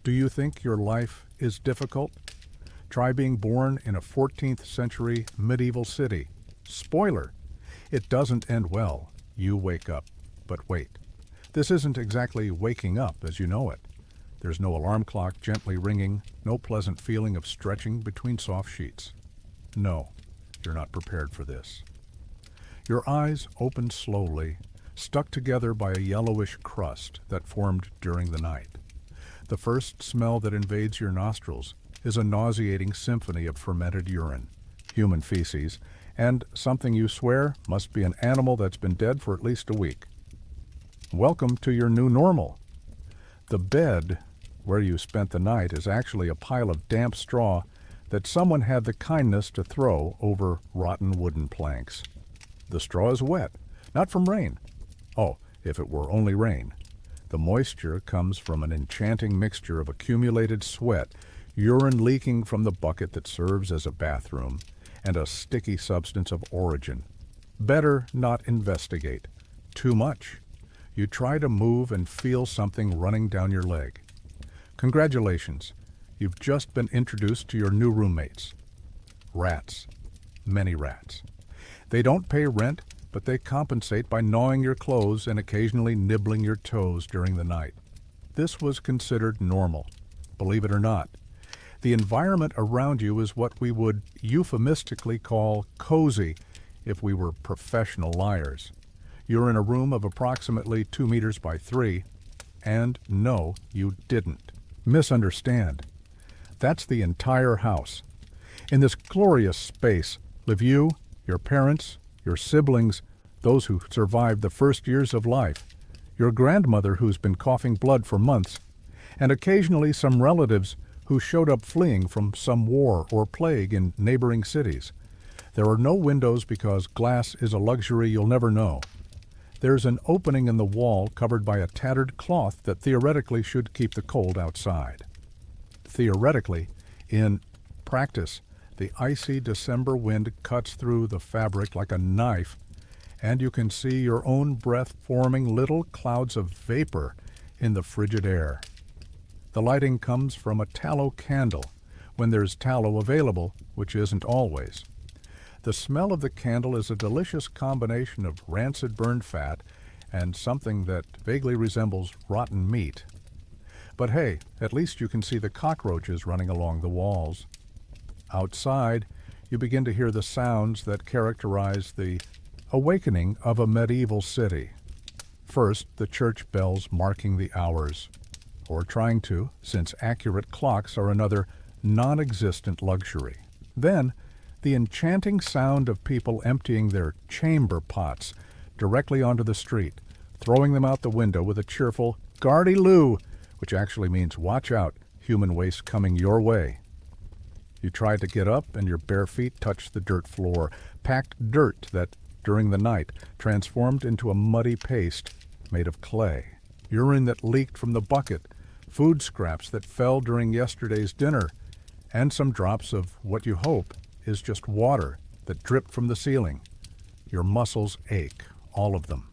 Do you think your life is difficult? Try being born in a 14th century medieval city. Spoiler! It doesn't end well. You wake up. But wait. This isn't exactly waking up as you know it. There's no alarm clock gently ringing, no pleasant feeling of stretching between soft sheets. No, you're not prepared for this. Your eyes open slowly, stuck together by a yellowish crust that formed during the night. The first smell that invades your nostrils is a nauseating symphony of fermented urine, human feces, and something you swear must be an animal that's been dead for at least a week. Welcome to your new normal. The bed where you spent the night is actually a pile of damp straw that someone had the kindness to throw over rotten wooden planks. The straw is wet, not from rain. Oh, if it were only rain. The moisture comes from an enchanting mixture of accumulated sweat, urine leaking from the bucket that serves as a bathroom, and a sticky substance of origin. Better not investigate. Too much. You try to move and feel something running down your leg. Congratulations. You've just been introduced to your new roommates. Rats. Many rats. They don't pay rent, but they compensate by gnawing your clothes and occasionally nibbling your toes during the night. This was considered normal, believe it or not. The environment around you is what we would euphemistically call cozy if we were professional liars. You're in a room of approximately 2 meters by 3, and no, you didn't. Misunderstand. That's the entire house. In this glorious space live you, your parents, your siblings, those who survived the first years of life, your grandmother who's been coughing blood for months, and occasionally some relatives who showed up fleeing from some war or plague in neighboring cities. There are no windows because glass is a luxury you'll never know. There's an opening in the wall covered by a tattered cloth that theoretically should keep the cold outside. Theoretically, in practice, the icy December wind cuts through the fabric like a knife, and you can see your own breath forming little clouds of vapor in the frigid air. The lighting comes from a tallow candle, when there's tallow available, which isn't always. The smell of the candle is a delicious combination of rancid burned fat and something that vaguely resembles rotten meat. But hey, at least you can see the cockroaches running along the walls. Outside, you begin to hear the sounds that characterize the awakening of a medieval city. First, the church bells marking the hours, or trying to, since accurate clocks are another non-existent luxury. Then, the enchanting sound of people emptying their chamber pots directly onto the street, throwing them out the window with a cheerful "Gardy-loo," which actually means watch out, human waste coming your way. You try to get up and your bare feet touch the dirt floor, packed dirt that, during the night, transformed into a muddy paste made of clay. Urine that leaked from the bucket, food scraps that fell during yesterday's dinner, and some drops of what you hope is just water that dripped from the ceiling. Your muscles ache, all of them.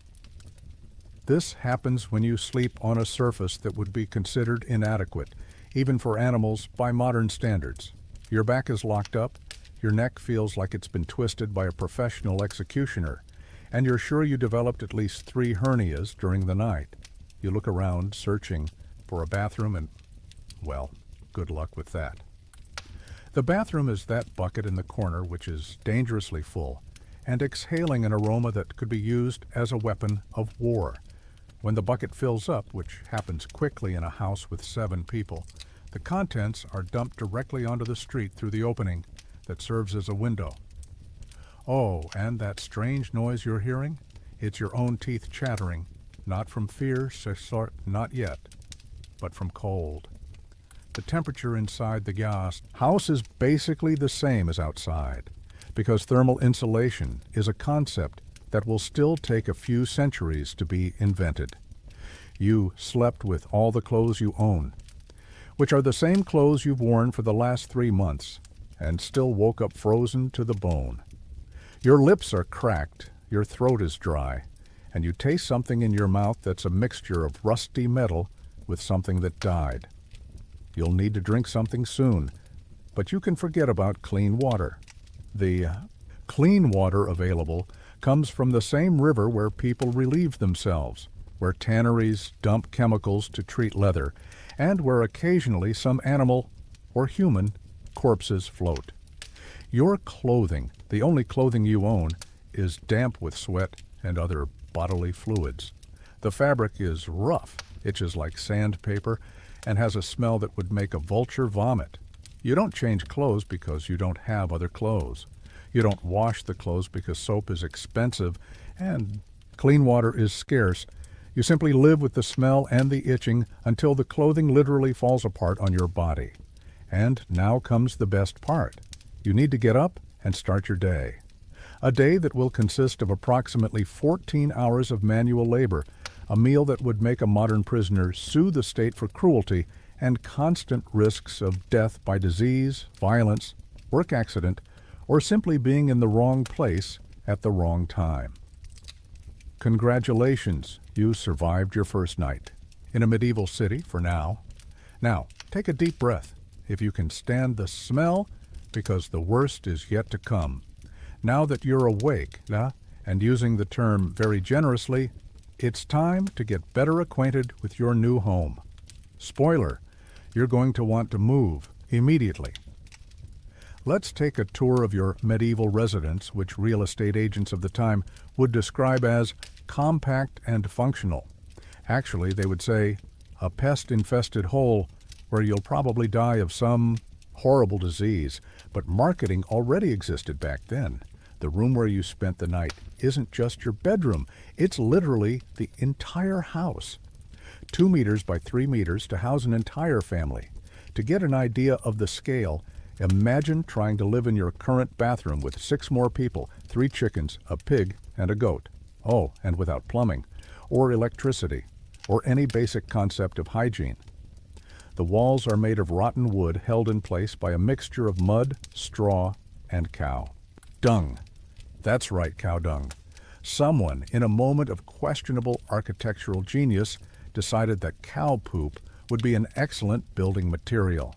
This happens when you sleep on a surface that would be considered inadequate, even for animals by modern standards. Your back is locked up, your neck feels like it's been twisted by a professional executioner, and you're sure you developed at least 3 hernias during the night. You look around, searching for a bathroom, and, well, good luck with that. The bathroom is that bucket in the corner which is dangerously full and exhaling an aroma that could be used as a weapon of war. When the bucket fills up, which happens quickly in a house with 7 people, the contents are dumped directly onto the street through the opening that serves as a window. Oh, and that strange noise you're hearing? It's your own teeth chattering, not from fear, not yet, but from cold. The temperature inside the house is basically the same as outside, because thermal insulation is a concept that will still take a few centuries to be invented. You slept with all the clothes you own, which are the same clothes you've worn for the last 3 months, and still woke up frozen to the bone. Your lips are cracked, your throat is dry, and you taste something in your mouth that's a mixture of rusty metal with something that died. You'll need to drink something soon, but you can forget about clean water. The clean water available comes from the same river where people relieve themselves, where tanneries dump chemicals to treat leather, and where occasionally some animal or human corpses float. Your clothing, the only clothing you own, is damp with sweat and other bodily fluids. The fabric is rough, itches like sandpaper, and has a smell that would make a vulture vomit. You don't change clothes because you don't have other clothes. You don't wash the clothes because soap is expensive and clean water is scarce. You simply live with the smell and the itching until the clothing literally falls apart on your body. And now comes the best part. You need to get up and start your day. A day that will consist of approximately 14 hours of manual labor, a meal that would make a modern prisoner sue the state for cruelty, and constant risks of death by disease, violence, work accident, or simply being in the wrong place at the wrong time. Congratulations, you survived your first night. In a medieval city for now. Now, take a deep breath, if you can stand the smell, because the worst is yet to come. Now that you're awake, and using the term very generously, it's time to get better acquainted with your new home. Spoiler, you're going to want to move immediately. Let's take a tour of your medieval residence, which real estate agents of the time would describe as compact and functional. Actually, they would say, a pest-infested hole where you'll probably die of some horrible disease, but marketing already existed back then. The room where you spent the night isn't just your bedroom, it's literally the entire house. 2 meters by 3 meters to house an entire family. To get an idea of the scale, imagine trying to live in your current bathroom with 6 more people, 3 chickens, a pig, and a goat. Oh, and without plumbing, or electricity, or any basic concept of hygiene. The walls are made of rotten wood held in place by a mixture of mud, straw, and cow. Dung. That's right, cow dung. Someone, in a moment of questionable architectural genius, decided that cow poop would be an excellent building material.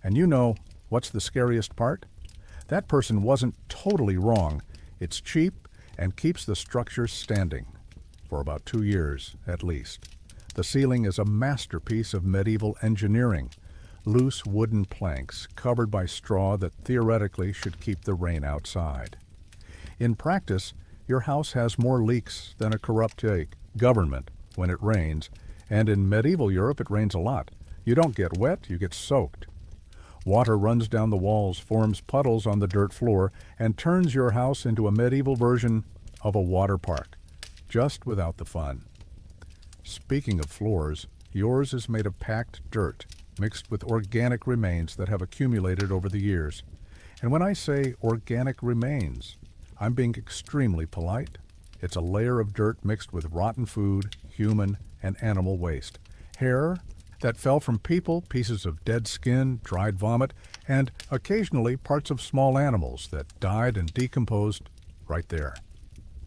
And you know, what's the scariest part? That person wasn't totally wrong. It's cheap and keeps the structure standing. For about 2 years, at least. The ceiling is a masterpiece of medieval engineering. Loose wooden planks covered by straw that theoretically should keep the rain outside. In practice, your house has more leaks than a corrupt government when it rains, and in medieval Europe it rains a lot. You don't get wet, you get soaked. Water runs down the walls, forms puddles on the dirt floor, and turns your house into a medieval version of a water park, just without the fun. Speaking of floors, yours is made of packed dirt, mixed with organic remains that have accumulated over the years. And when I say organic remains, I'm being extremely polite. It's a layer of dirt mixed with rotten food, human and animal waste. Hair that fell from people, pieces of dead skin, dried vomit, and occasionally parts of small animals that died and decomposed right there.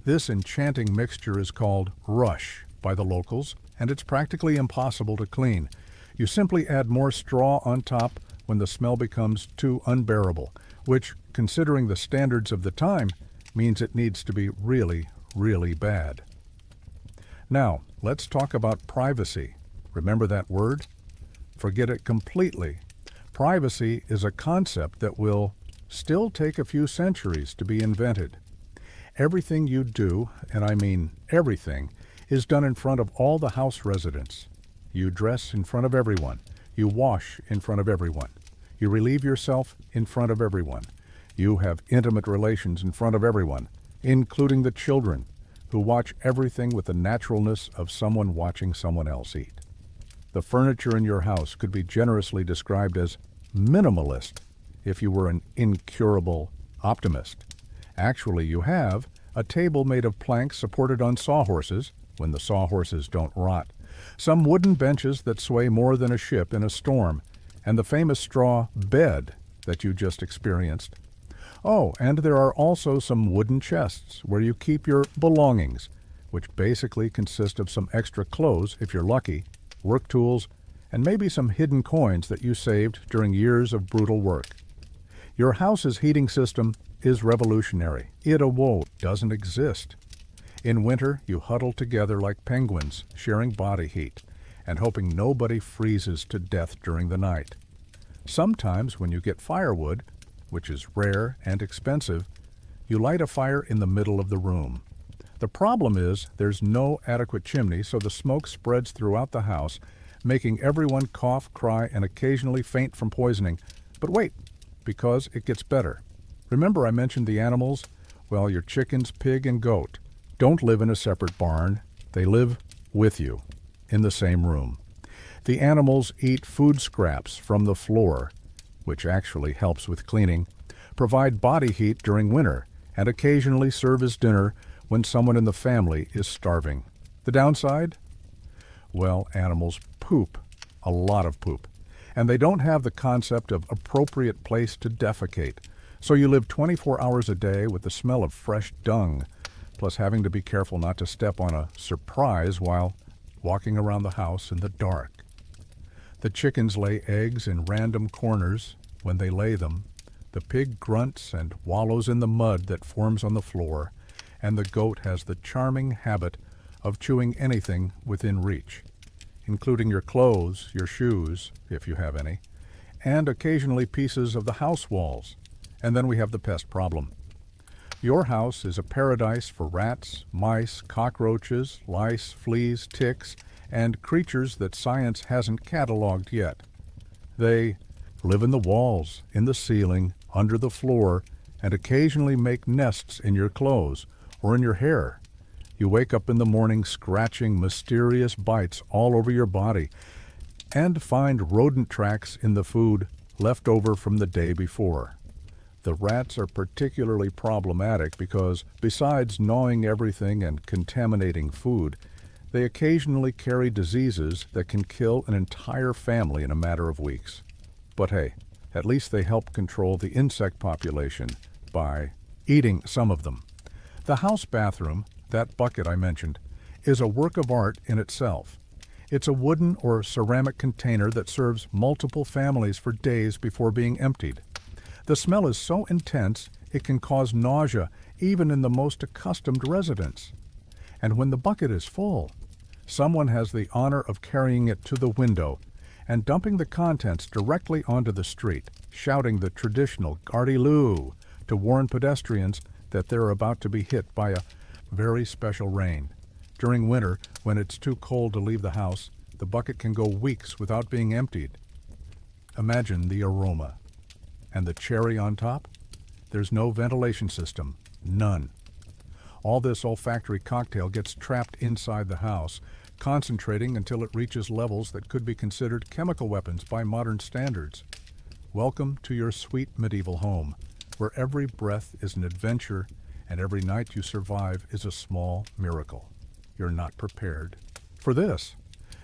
This enchanting mixture is called rush by the locals, and it's practically impossible to clean. You simply add more straw on top when the smell becomes too unbearable, which, considering the standards of the time, means it needs to be really, really bad. Now, let's talk about privacy. Remember that word? Forget it completely. Privacy is a concept that will still take a few centuries to be invented. Everything you do, and I mean everything, is done in front of all the house residents. You dress in front of everyone. You wash in front of everyone. You relieve yourself in front of everyone. You have intimate relations in front of everyone, including the children, who watch everything with the naturalness of someone watching someone else eat. The furniture in your house could be generously described as minimalist if you were an incurable optimist. Actually, you have a table made of planks supported on sawhorses, when the sawhorses don't rot, some wooden benches that sway more than a ship in a storm, and the famous straw bed that you just experienced. Oh, and there are also some wooden chests where you keep your belongings, which basically consist of some extra clothes, if you're lucky, work tools, and maybe some hidden coins that you saved during years of brutal work. Your house's heating system is revolutionary. It doesn't exist. In winter, you huddle together like penguins, sharing body heat, and hoping nobody freezes to death during the night. Sometimes when you get firewood, which is rare and expensive, you light a fire in the middle of the room. The problem is there's no adequate chimney, so the smoke spreads throughout the house, making everyone cough, cry, and occasionally faint from poisoning. But wait, because it gets better. Remember I mentioned the animals? Well, your chickens, pig, and goat don't live in a separate barn. They live with you in the same room. The animals eat food scraps from the floor, which actually helps with cleaning, provide body heat during winter, and occasionally serve as dinner when someone in the family is starving. The downside? Well, animals poop, a lot of poop, and they don't have the concept of appropriate place to defecate. So you live 24 hours a day with the smell of fresh dung, plus having to be careful not to step on a surprise while walking around the house in the dark. The chickens lay eggs in random corners when they lay them. The pig grunts and wallows in the mud that forms on the floor, and the goat has the charming habit of chewing anything within reach, including your clothes, your shoes, if you have any, and occasionally pieces of the house walls. And then we have the pest problem. Your house is a paradise for rats, mice, cockroaches, lice, fleas, ticks, and creatures that science hasn't cataloged yet. They live in the walls, in the ceiling, under the floor, and occasionally make nests in your clothes or in your hair. You wake up in the morning scratching mysterious bites all over your body and find rodent tracks in the food left over from the day before. The rats are particularly problematic because, besides gnawing everything and contaminating food, they occasionally carry diseases that can kill an entire family in a matter of weeks. But hey, at least they help control the insect population by eating some of them. The house bathroom, that bucket I mentioned, is a work of art in itself. It's a wooden or ceramic container that serves multiple families for days before being emptied. The smell is so intense it can cause nausea even in the most accustomed residents. And when the bucket is full, someone has the honor of carrying it to the window and dumping the contents directly onto the street, shouting the traditional "Gardy-loo" to warn pedestrians that they're about to be hit by a very special rain. During winter, when it's too cold to leave the house, the bucket can go weeks without being emptied. Imagine the aroma. And the cherry on top? There's no ventilation system. None. All this olfactory cocktail gets trapped inside the house, concentrating until it reaches levels that could be considered chemical weapons by modern standards. Welcome to your sweet medieval home, where every breath is an adventure and every night you survive is a small miracle. You're not prepared for this.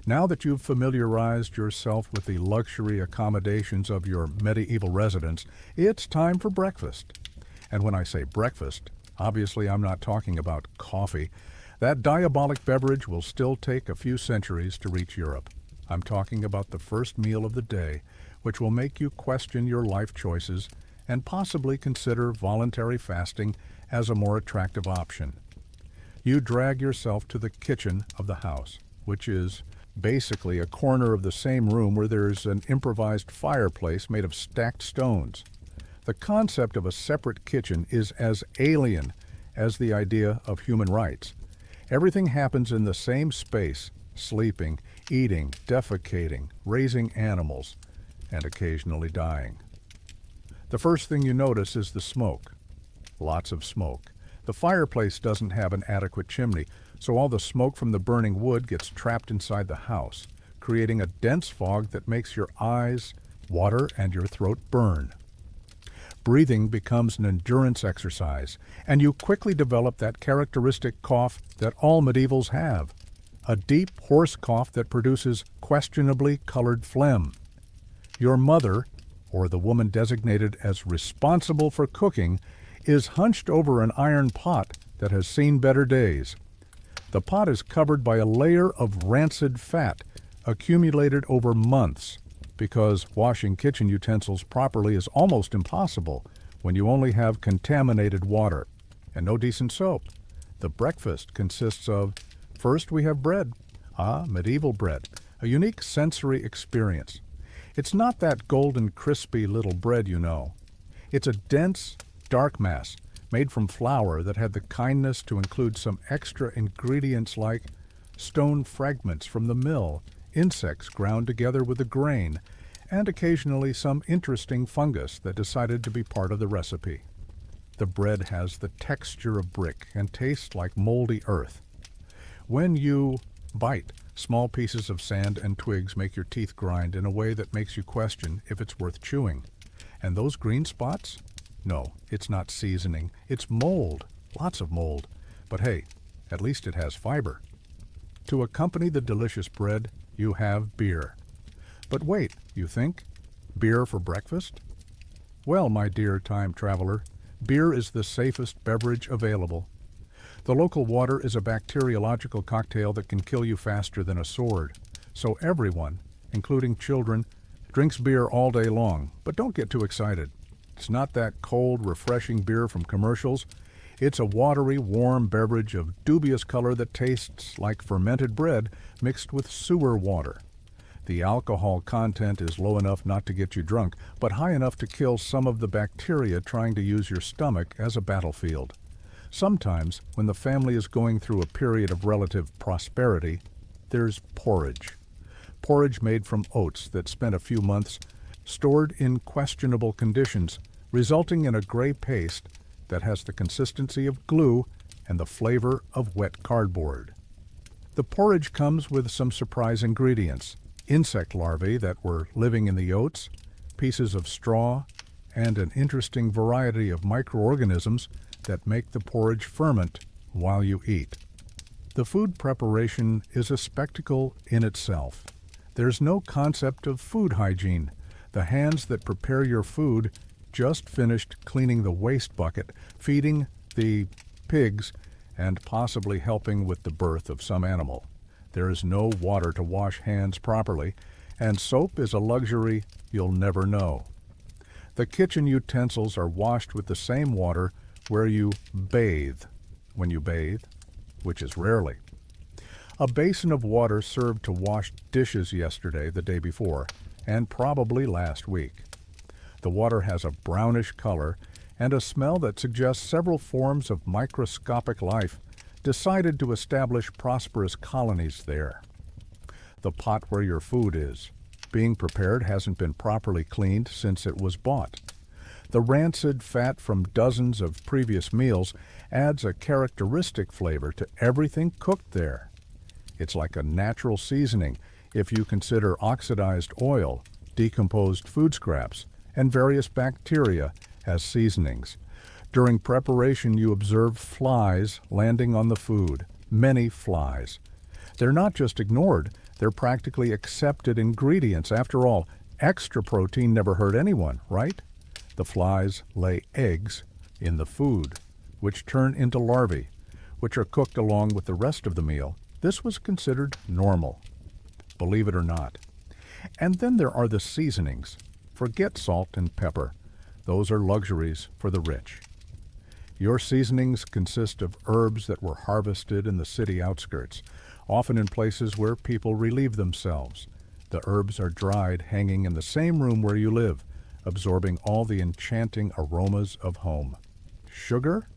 Now that you've familiarized yourself with the luxury accommodations of your medieval residence, it's time for breakfast. And when I say breakfast, obviously I'm not talking about coffee. That diabolic beverage will still take a few centuries to reach Europe. I'm talking about the first meal of the day, which will make you question your life choices and possibly consider voluntary fasting as a more attractive option. You drag yourself to the kitchen of the house, which is basically a corner of the same room where there's an improvised fireplace made of stacked stones. The concept of a separate kitchen is as alien as the idea of human rights. Everything happens in the same space: sleeping, eating, defecating, raising animals, and occasionally dying. The first thing you notice is the smoke. Lots of smoke. The fireplace doesn't have an adequate chimney, so all the smoke from the burning wood gets trapped inside the house, creating a dense fog that makes your eyes water and your throat burn. Breathing becomes an endurance exercise, and you quickly develop that characteristic cough that all medievals have, a deep, hoarse cough that produces questionably colored phlegm. Your mother, or the woman designated as responsible for cooking, is hunched over an iron pot that has seen better days. The pot is covered by a layer of rancid fat, accumulated over months, because washing kitchen utensils properly is almost impossible when you only have contaminated water and no decent soap. The breakfast consists of, first we have bread, medieval bread, a unique sensory experience. It's not that golden crispy little bread you know. It's a dense, dark mass made from flour that had the kindness to include some extra ingredients like stone fragments from the mill, insects ground together with the grain, and occasionally some interesting fungus that decided to be part of the recipe. The bread has the texture of brick and tastes like moldy earth. When you bite, small pieces of sand and twigs make your teeth grind in a way that makes you question if it's worth chewing. And those green spots? No, it's not seasoning. It's mold. Lots of mold. But hey, at least it has fiber. To accompany the delicious bread, you have beer. But wait, you think? Beer for breakfast? Well, my dear time traveler, beer is the safest beverage available. The local water is a bacteriological cocktail that can kill you faster than a sword. So everyone, including children, drinks beer all day long. But don't get too excited. It's not that cold, refreshing beer from commercials. It's a watery, warm beverage of dubious color that tastes like fermented bread mixed with sewer water. The alcohol content is low enough not to get you drunk, but high enough to kill some of the bacteria trying to use your stomach as a battlefield. Sometimes, when the family is going through a period of relative prosperity, there's porridge. Porridge made from oats that spent a few months stored in questionable conditions, resulting in a gray paste that has the consistency of glue and the flavor of wet cardboard. The porridge comes with some surprise ingredients: insect larvae that were living in the oats, pieces of straw, and an interesting variety of microorganisms that make the porridge ferment while you eat. The food preparation is a spectacle in itself. There's no concept of food hygiene. The hands that prepare your food just finished cleaning the waste bucket, feeding the pigs, and possibly helping with the birth of some animal. There is no water to wash hands properly, and soap is a luxury you'll never know. The kitchen utensils are washed with the same water where you bathe when you bathe, which is rarely. A basin of water served to wash dishes yesterday, the day before, and probably last week. The water has a brownish color and a smell that suggests several forms of microscopic life decided to establish prosperous colonies there. The pot where your food is being prepared hasn't been properly cleaned since it was bought. The rancid fat from dozens of previous meals adds a characteristic flavor to everything cooked there. It's like a natural seasoning if you consider oxidized oil, decomposed food scraps, and various bacteria as seasonings. During preparation, you observe flies landing on the food, many flies. They're not just ignored, they're practically accepted ingredients. After all, extra protein never hurt anyone, right? The flies lay eggs in the food, which turn into larvae, which are cooked along with the rest of the meal. This was considered normal, believe it or not. And then there are the seasonings. Forget salt and pepper. Those are luxuries for the rich. Your seasonings consist of herbs that were harvested in the city outskirts, often in places where people relieve themselves. The herbs are dried, hanging in the same room where you live, absorbing all the enchanting aromas of home. Sugar?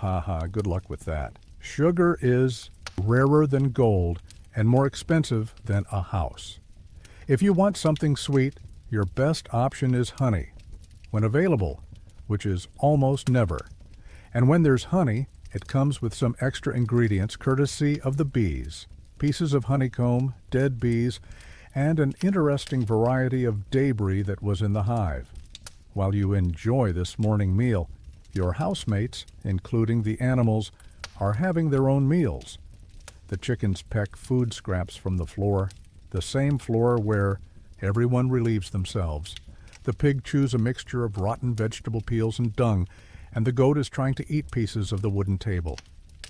Good luck with that. Sugar is rarer than gold and more expensive than a house. If you want something sweet, your best option is honey, when available, which is almost never. And when there's honey, it comes with some extra ingredients courtesy of the bees, pieces of honeycomb, dead bees, and an interesting variety of debris that was in the hive. While you enjoy this morning meal, your housemates, including the animals, are having their own meals. The chickens peck food scraps from the floor, the same floor where everyone relieves themselves. The pig chews a mixture of rotten vegetable peels and dung, and the goat is trying to eat pieces of the wooden table.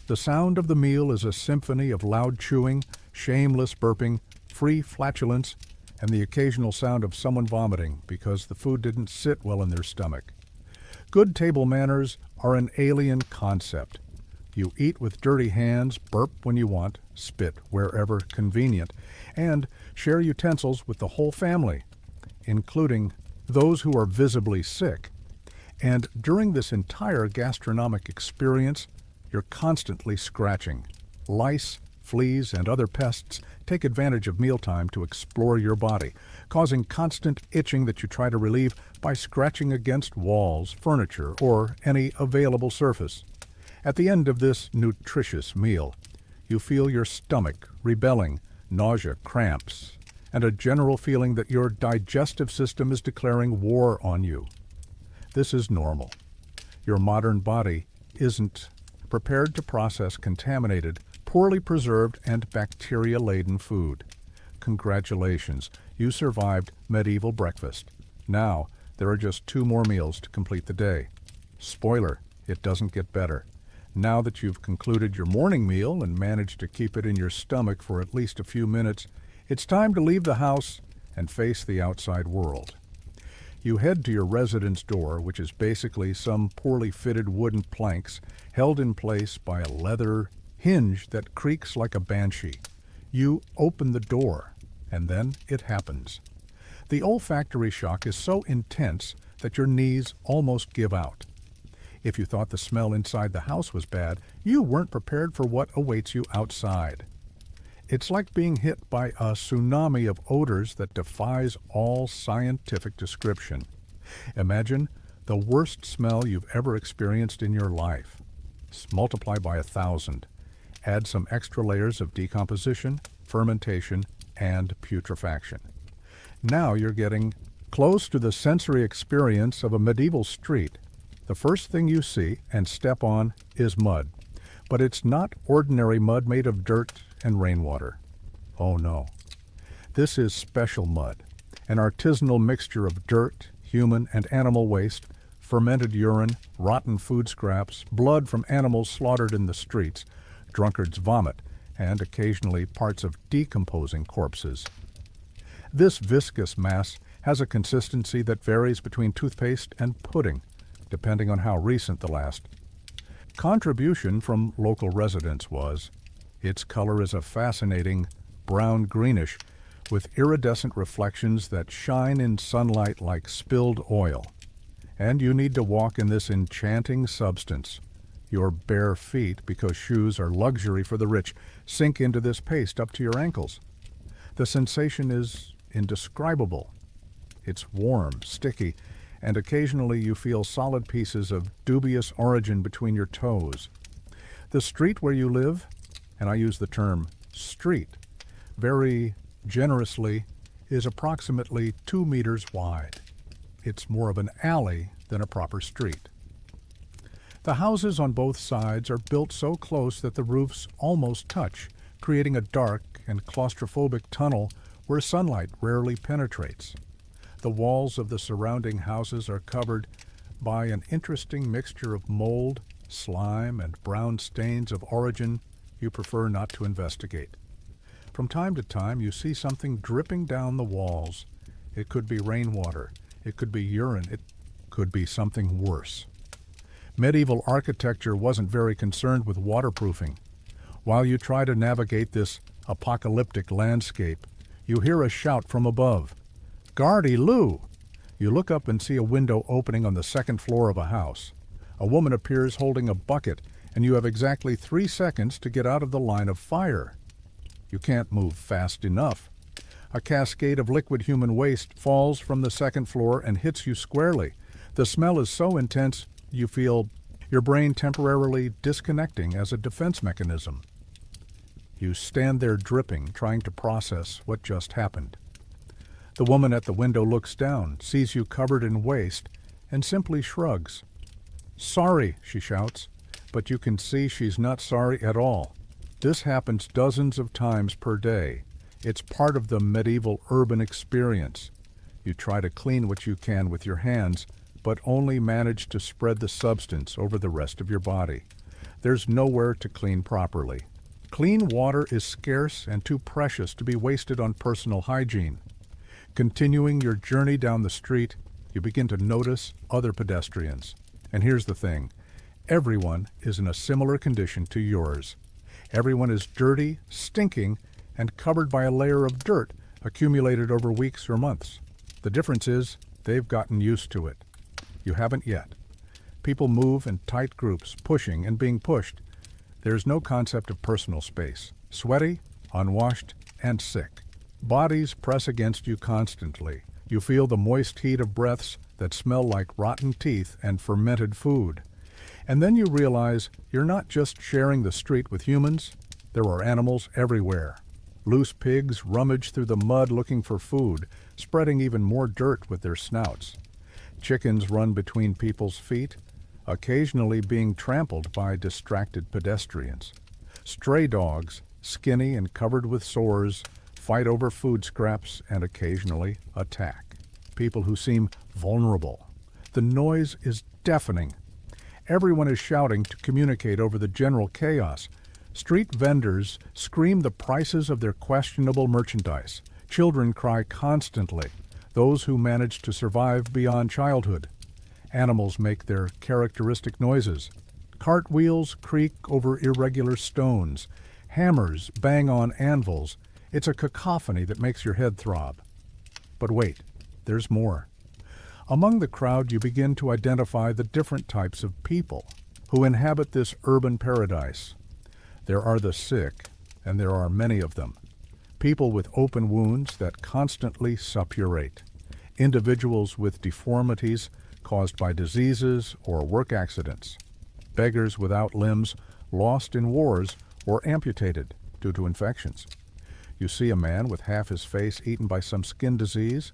The sound of the meal is a symphony of loud chewing, shameless burping, free flatulence, and the occasional sound of someone vomiting because the food didn't sit well in their stomach. Good table manners are an alien concept. You eat with dirty hands, burp when you want, spit wherever convenient, and share utensils with the whole family, including those who are visibly sick. And during this entire gastronomic experience, you're constantly scratching. Lice, fleas, and other pests take advantage of mealtime to explore your body, causing constant itching that you try to relieve by scratching against walls, furniture, or any available surface. At the end of this nutritious meal, you feel your stomach rebelling, nausea, cramps, and a general feeling that your digestive system is declaring war on you. This is normal. Your modern body isn't prepared to process contaminated, poorly preserved, and bacteria-laden food. Congratulations, you survived medieval breakfast. Now, there are just 2 more meals to complete the day. Spoiler, it doesn't get better. Now that you've concluded your morning meal and managed to keep it in your stomach for at least a few minutes, it's time to leave the house and face the outside world. You head to your residence door, which is basically some poorly fitted wooden planks held in place by a leather hinge that creaks like a banshee. You open the door, and then it happens. The olfactory shock is so intense that your knees almost give out. If you thought the smell inside the house was bad, you weren't prepared for what awaits you outside. It's like being hit by a tsunami of odors that defies all scientific description. Imagine the worst smell you've ever experienced in your life. Multiply by 1,000. Add some extra layers of decomposition, fermentation, and putrefaction. Now you're getting close to the sensory experience of a medieval street. The first thing you see and step on is mud, but it's not ordinary mud made of dirt and rainwater. Oh no. This is special mud, an artisanal mixture of dirt, human and animal waste, fermented urine, rotten food scraps, blood from animals slaughtered in the streets, drunkards' vomit, and occasionally parts of decomposing corpses. This viscous mass has a consistency that varies between toothpaste and pudding, depending on how recent the last contribution from local residents was. Its color is a fascinating brown-greenish with iridescent reflections that shine in sunlight like spilled oil. And you need to walk in this enchanting substance. Your bare feet, because shoes are luxury for the rich, sink into this paste up to your ankles. The sensation is indescribable. It's warm, sticky, and occasionally you feel solid pieces of dubious origin between your toes. The street where you live, and I use the term street very generously, is approximately 2 meters wide. It's more of an alley than a proper street. The houses on both sides are built so close that the roofs almost touch, creating a dark and claustrophobic tunnel where sunlight rarely penetrates. The walls of the surrounding houses are covered by an interesting mixture of mold, slime, and brown stains of origin you prefer not to investigate. From time to time, you see something dripping down the walls. It could be rainwater, it could be urine, it could be something worse. Medieval architecture wasn't very concerned with waterproofing. While you try to navigate this apocalyptic landscape, you hear a shout from above. "Guardy Lou!" You look up and see a window opening on the 2nd floor of a house. A woman appears holding a bucket, and you have exactly 3 seconds to get out of the line of fire. You can't move fast enough. A cascade of liquid human waste falls from the 2nd floor and hits you squarely. The smell is so intense you feel your brain temporarily disconnecting as a defense mechanism. You stand there dripping, trying to process what just happened. The woman at the window looks down, sees you covered in waste, and simply shrugs. "Sorry," she shouts, but you can see she's not sorry at all. This happens dozens of times per day. It's part of the medieval urban experience. You try to clean what you can with your hands, but only manage to spread the substance over the rest of your body. There's nowhere to clean properly. Clean water is scarce and too precious to be wasted on personal hygiene. Continuing your journey down the street, you begin to notice other pedestrians. And here's the thing, everyone is in a similar condition to yours. Everyone is dirty, stinking, and covered by a layer of dirt accumulated over weeks or months. The difference is they've gotten used to it. You haven't yet. People move in tight groups, pushing and being pushed. There's no concept of personal space. Sweaty, unwashed, and sick. Bodies press against you constantly. You feel the moist heat of breaths that smell like rotten teeth and fermented food. And then you realize you're not just sharing the street with humans. There are animals everywhere. Loose pigs rummage through the mud looking for food, spreading even more dirt with their snouts. Chickens run between people's feet, occasionally being trampled by distracted pedestrians. Stray dogs, skinny and covered with sores, fight over food scraps and occasionally attack. People who seem vulnerable. The noise is deafening. Everyone is shouting to communicate over the general chaos. Street vendors scream the prices of their questionable merchandise. Children cry constantly, those who manage to survive beyond childhood. Animals make their characteristic noises. Cartwheels creak over irregular stones. Hammers bang on anvils. It's a cacophony that makes your head throb. But wait, there's more. Among the crowd, you begin to identify the different types of people who inhabit this urban paradise. There are the sick, and there are many of them. People with open wounds that constantly suppurate. Individuals with deformities caused by diseases or work accidents. Beggars without limbs, lost in wars, or amputated due to infections. You see a man with half his face eaten by some skin disease,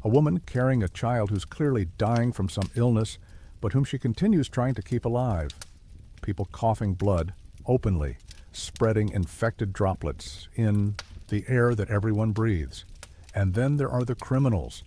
a woman carrying a child who's clearly dying from some illness, but whom she continues trying to keep alive. People coughing blood openly, spreading infected droplets in the air that everyone breathes. And then there are the criminals.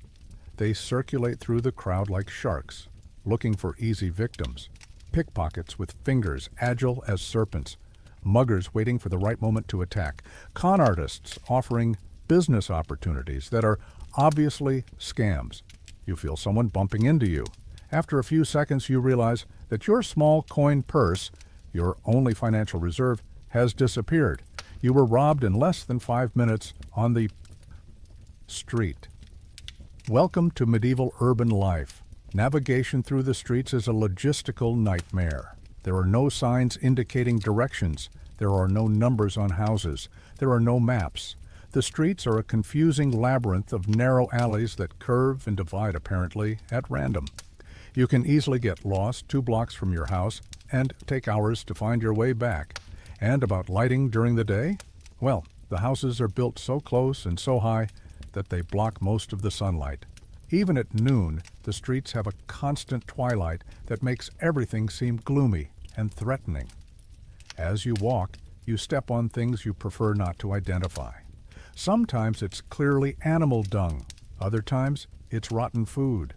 They circulate through the crowd like sharks, looking for easy victims. Pickpockets with fingers agile as serpents. Muggers waiting for the right moment to attack. Con artists offering business opportunities that are obviously scams. You feel someone bumping into you. After a few seconds, you realize that your small coin purse, your only financial reserve, has disappeared. You were robbed in less than 5 minutes on the street. Welcome to medieval urban life. Navigation through the streets is a logistical nightmare. There are no signs indicating directions. There are no numbers on houses. There are no maps. The streets are a confusing labyrinth of narrow alleys that curve and divide apparently at random. You can easily get lost 2 blocks from your house and take hours to find your way back. And about lighting during the day? Well, the houses are built so close and so high that they block most of the sunlight. Even at noon, the streets have a constant twilight that makes everything seem gloomy and threatening. As you walk, you step on things you prefer not to identify. Sometimes it's clearly animal dung. Other times, it's rotten food.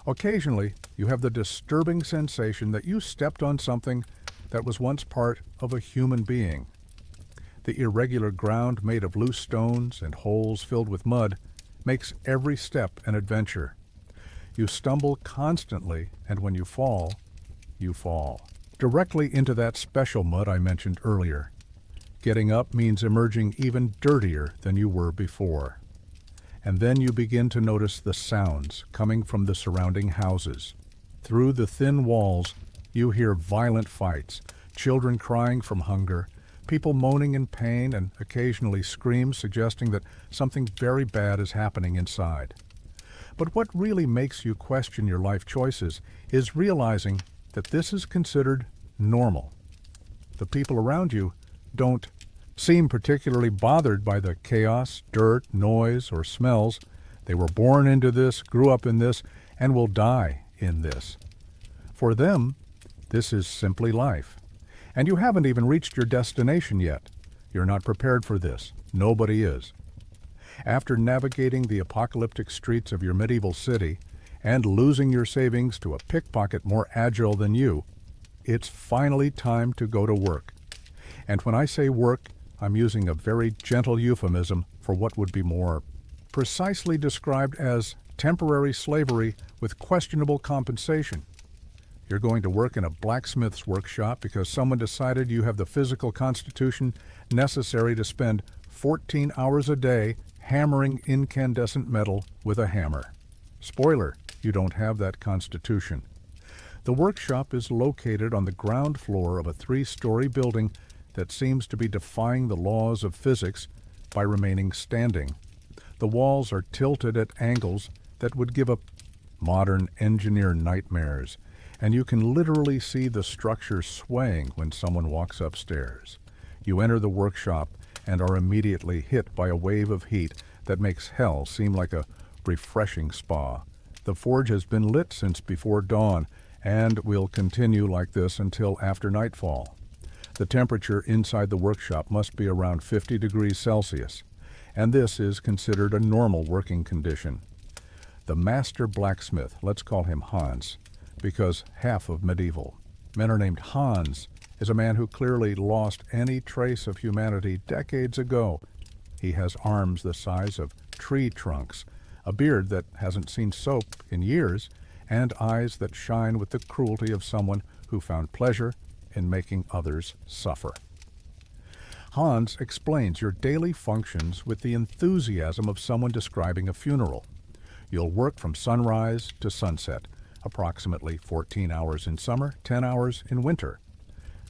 Occasionally, you have the disturbing sensation that you stepped on something that was once part of a human being. The irregular ground made of loose stones and holes filled with mud makes every step an adventure. You stumble constantly, and when you fall, directly into that special mud I mentioned earlier. Getting up means emerging even dirtier than you were before. And then you begin to notice the sounds coming from the surrounding houses. Through the thin walls, you hear violent fights, children crying from hunger, people moaning in pain, and occasionally screams suggesting that something very bad is happening inside. But what really makes you question your life choices is realizing that this is considered normal. The people around you don't seem particularly bothered by the chaos, dirt, noise, or smells. They were born into this, grew up in this, and will die in this. For them, this is simply life. And you haven't even reached your destination yet. You're not prepared for this. Nobody is. After navigating the apocalyptic streets of your medieval city and losing your savings to a pickpocket more agile than you, it's finally time to go to work. And when I say work, I'm using a very gentle euphemism for what would be more precisely described as temporary slavery with questionable compensation. You're going to work in a blacksmith's workshop because someone decided you have the physical constitution necessary to spend 14 hours a day hammering incandescent metal with a hammer. Spoiler, you don't have that constitution. The workshop is located on the ground floor of a 3-story building that seems to be defying the laws of physics by remaining standing. The walls are tilted at angles that would give a modern engineer nightmares, and you can literally see the structure swaying when someone walks upstairs. You enter the workshop and are immediately hit by a wave of heat that makes hell seem like a refreshing spa. The forge has been lit since before dawn and will continue like this until after nightfall. The temperature inside the workshop must be around 50 degrees Celsius, and this is considered a normal working condition. The master blacksmith, let's call him Hans, because half of medieval men are named Hans, is a man who clearly lost any trace of humanity decades ago. He has arms the size of tree trunks, a beard that hasn't seen soap in years, and eyes that shine with the cruelty of someone who found pleasure in making others suffer. Hans explains your daily functions with the enthusiasm of someone describing a funeral. You'll work from sunrise to sunset, approximately 14 hours in summer, 10 hours in winter.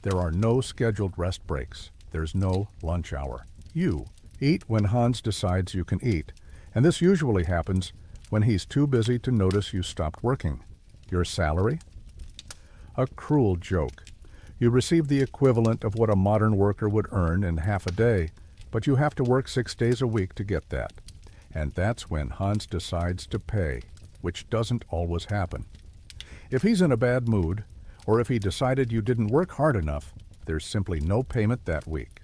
There are no scheduled rest breaks. There's no lunch hour. You eat when Hans decides you can eat, and this usually happens when he's too busy to notice you stopped working. Your salary? A cruel joke. You receive the equivalent of what a modern worker would earn in half a day, but you have to work 6 days a week to get that. And that's when Hans decides to pay, which doesn't always happen. If he's in a bad mood, or if he decided you didn't work hard enough, there's simply no payment that week.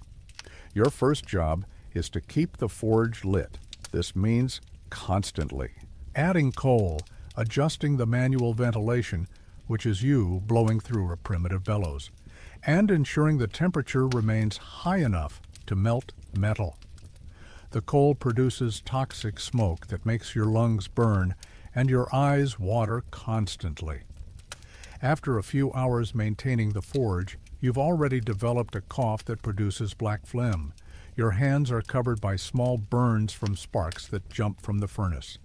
Your first job is to keep the forge lit. This means constantly adding coal, adjusting the manual ventilation, which is you blowing through a primitive bellows, and ensuring the temperature remains high enough to melt metal. The coal produces toxic smoke that makes your lungs burn and your eyes water constantly. After a few hours maintaining the forge, you've already developed a cough that produces black phlegm. Your hands are covered by small burns from sparks that jump from the furnace.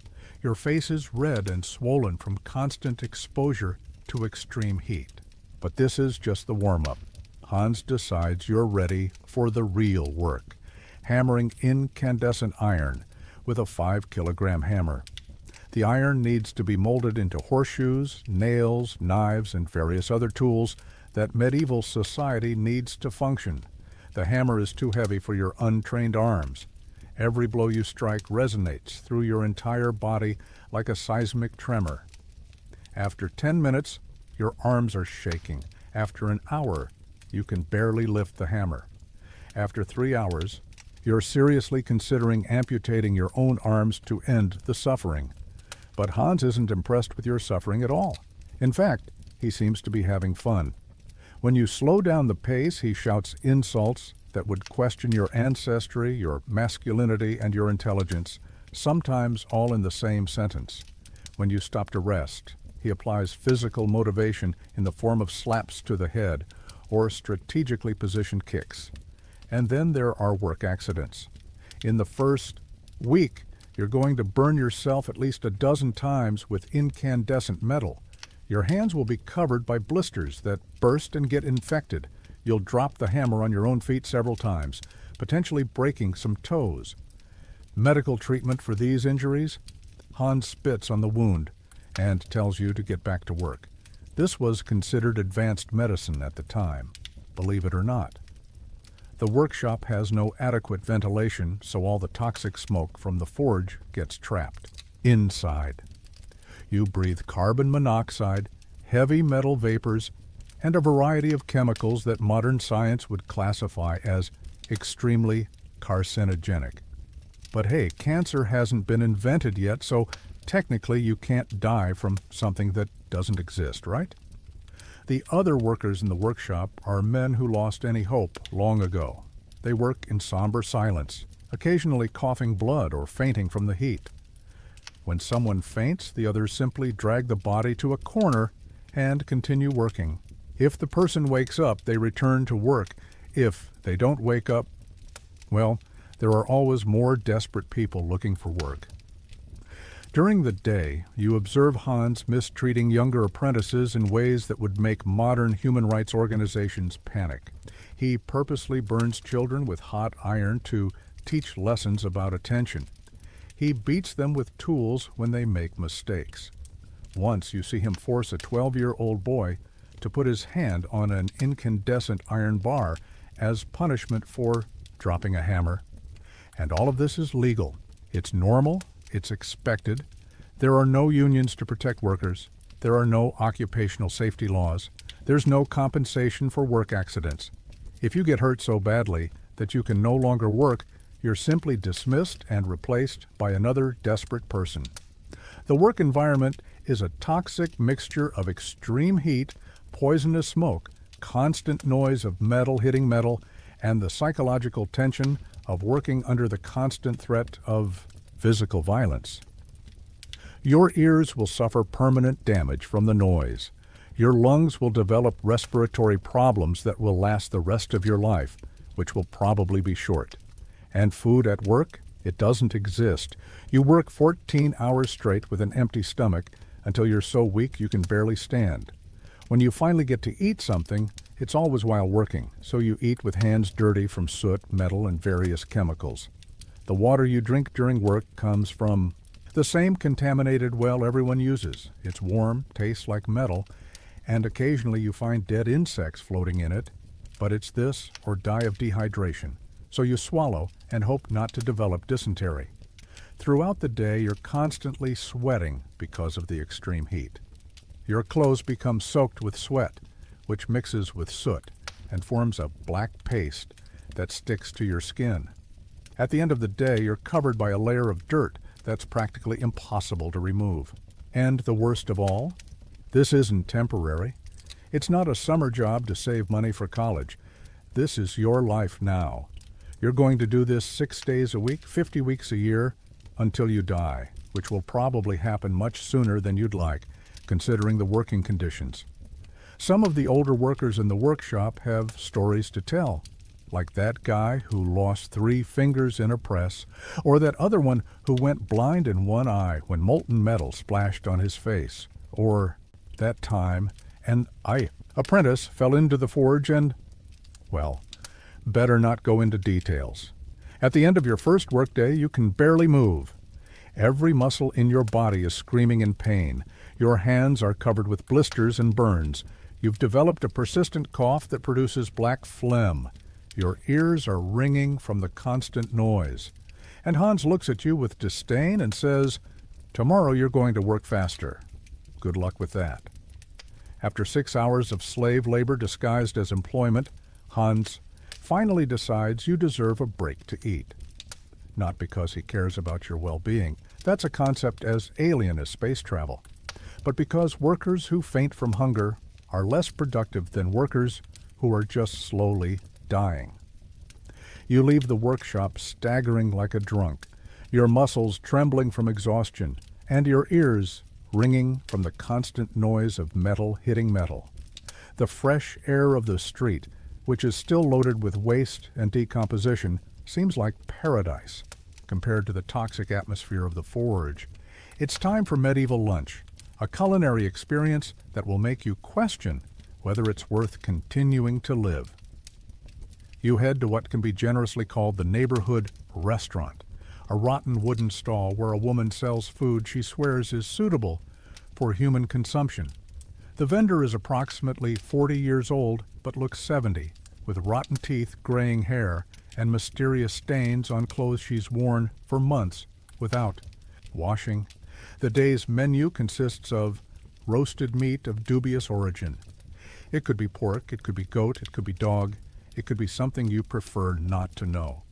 Your face is red and swollen from constant exposure to extreme heat. But this is just the warm-up. Hans decides you're ready for the real work, hammering incandescent iron with a 5-kilogram hammer. The iron needs to be molded into horseshoes, nails, knives, and various other tools that medieval society needs to function. The hammer is too heavy for your untrained arms. Every blow you strike resonates through your entire body like a seismic tremor. After 10 minutes, your arms are shaking. After an hour, you can barely lift the hammer. After 3 hours, you're seriously considering amputating your own arms to end the suffering. But Hans isn't impressed with your suffering at all. In fact, he seems to be having fun. When you slow down the pace, he shouts insults that would question your ancestry, your masculinity, and your intelligence, sometimes all in the same sentence. When you stop to rest, he applies physical motivation in the form of slaps to the head or strategically positioned kicks. And then there are work accidents. In the first week, you're going to burn yourself at least a dozen times with incandescent metal. Your hands will be covered by blisters that burst and get infected. You'll drop the hammer on your own feet several times, potentially breaking some toes. Medical treatment for these injuries? Hans spits on the wound and tells you to get back to work. This was considered advanced medicine at the time, believe it or not. The workshop has no adequate ventilation, so all the toxic smoke from the forge gets trapped inside. You breathe carbon monoxide, heavy metal vapors, and a variety of chemicals that modern science would classify as extremely carcinogenic. But hey, cancer hasn't been invented yet, so technically you can't die from something that doesn't exist, right? The other workers in the workshop are men who lost any hope long ago. They work in somber silence, occasionally coughing blood or fainting from the heat. When someone faints, the others simply drag the body to a corner and continue working. If the person wakes up, they return to work. If they don't wake up, well, there are always more desperate people looking for work. During the day, you observe Hans mistreating younger apprentices in ways that would make modern human rights organizations panic. He purposely burns children with hot iron to teach lessons about attention. He beats them with tools when they make mistakes. Once you see him force a 12-year-old boy to put his hand on an incandescent iron bar as punishment for dropping a hammer. And all of this is legal. It's normal. It's expected. There are no unions to protect workers. There are no occupational safety laws. There's no compensation for work accidents. If you get hurt so badly that you can no longer work, you're simply dismissed and replaced by another desperate person. The work environment is a toxic mixture of extreme heat, poisonous smoke, constant noise of metal hitting metal, and the psychological tension of working under the constant threat of physical violence. Your ears will suffer permanent damage from the noise. Your lungs will develop respiratory problems that will last the rest of your life, which will probably be short. And food at work? It doesn't exist. You work 14 hours straight with an empty stomach until you're so weak you can barely stand. When you finally get to eat something, it's always while working, so you eat with hands dirty from soot, metal, and various chemicals. The water you drink during work comes from the same contaminated well everyone uses. It's warm, tastes like metal, and occasionally you find dead insects floating in it, but it's this or die of dehydration. So you swallow and hope not to develop dysentery. Throughout the day, you're constantly sweating because of the extreme heat. Your clothes become soaked with sweat, which mixes with soot and forms a black paste that sticks to your skin. At the end of the day, you're covered by a layer of dirt that's practically impossible to remove. And the worst of all, this isn't temporary. It's not a summer job to save money for college. This is your life now. You're going to do this 6 days a week, 50 weeks a year, until you die, which will probably happen much sooner than you'd like, considering the working conditions. Some of the older workers in the workshop have stories to tell, like that guy who lost 3 fingers in a press, or that other one who went blind in one eye when molten metal splashed on his face, or that time an apprentice fell into the forge and, well, better not go into details. At the end of your first workday, you can barely move. Every muscle in your body is screaming in pain. Your hands are covered with blisters and burns. You've developed a persistent cough that produces black phlegm. Your ears are ringing from the constant noise. And Hans looks at you with disdain and says, "Tomorrow you're going to work faster. Good luck with that." After 6 hours of slave labor disguised as employment, Hans finally decides you deserve a break to eat. Not because he cares about your well-being. That's a concept as alien as space travel. But because workers who faint from hunger are less productive than workers who are just slowly dying. You leave the workshop staggering like a drunk, your muscles trembling from exhaustion, and your ears ringing from the constant noise of metal hitting metal. The fresh air of the street, which is still loaded with waste and decomposition, seems like paradise compared to the toxic atmosphere of the forge. It's time for medieval lunch, a culinary experience that will make you question whether it's worth continuing to live. You head to what can be generously called the neighborhood restaurant, a rotten wooden stall where a woman sells food she swears is suitable for human consumption. The vendor is approximately 40 years old but looks 70, with rotten teeth, graying hair, and mysterious stains on clothes she's worn for months without washing. The day's menu consists of roasted meat of dubious origin. It could be pork, it could be goat, it could be dog, it could be something you prefer not to know.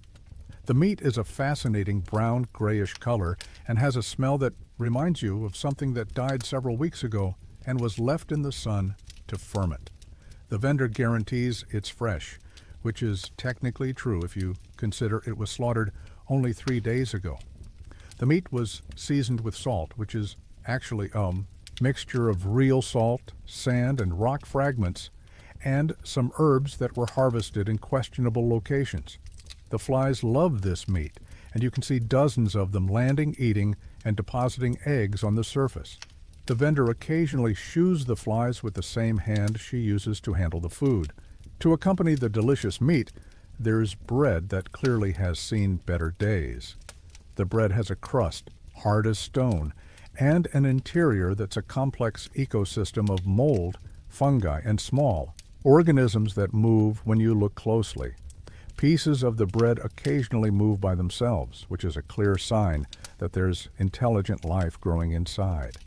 The meat is a fascinating brown grayish color and has a smell that reminds you of something that died several weeks ago and was left in the sun to ferment. The vendor guarantees it's fresh, which is technically true if you consider it was slaughtered only 3 days ago. The meat was seasoned with salt, which is actually a mixture of real salt, sand, and rock fragments, and some herbs that were harvested in questionable locations. The flies love this meat, and you can see dozens of them landing, eating, and depositing eggs on the surface. The vendor occasionally shoos the flies with the same hand she uses to handle the food. To accompany the delicious meat, there's bread that clearly has seen better days. The bread has a crust, hard as stone, and an interior that's a complex ecosystem of mold, fungi, and small organisms that move when you look closely. Pieces of the bread occasionally move by themselves, which is a clear sign that there's intelligent life growing inside.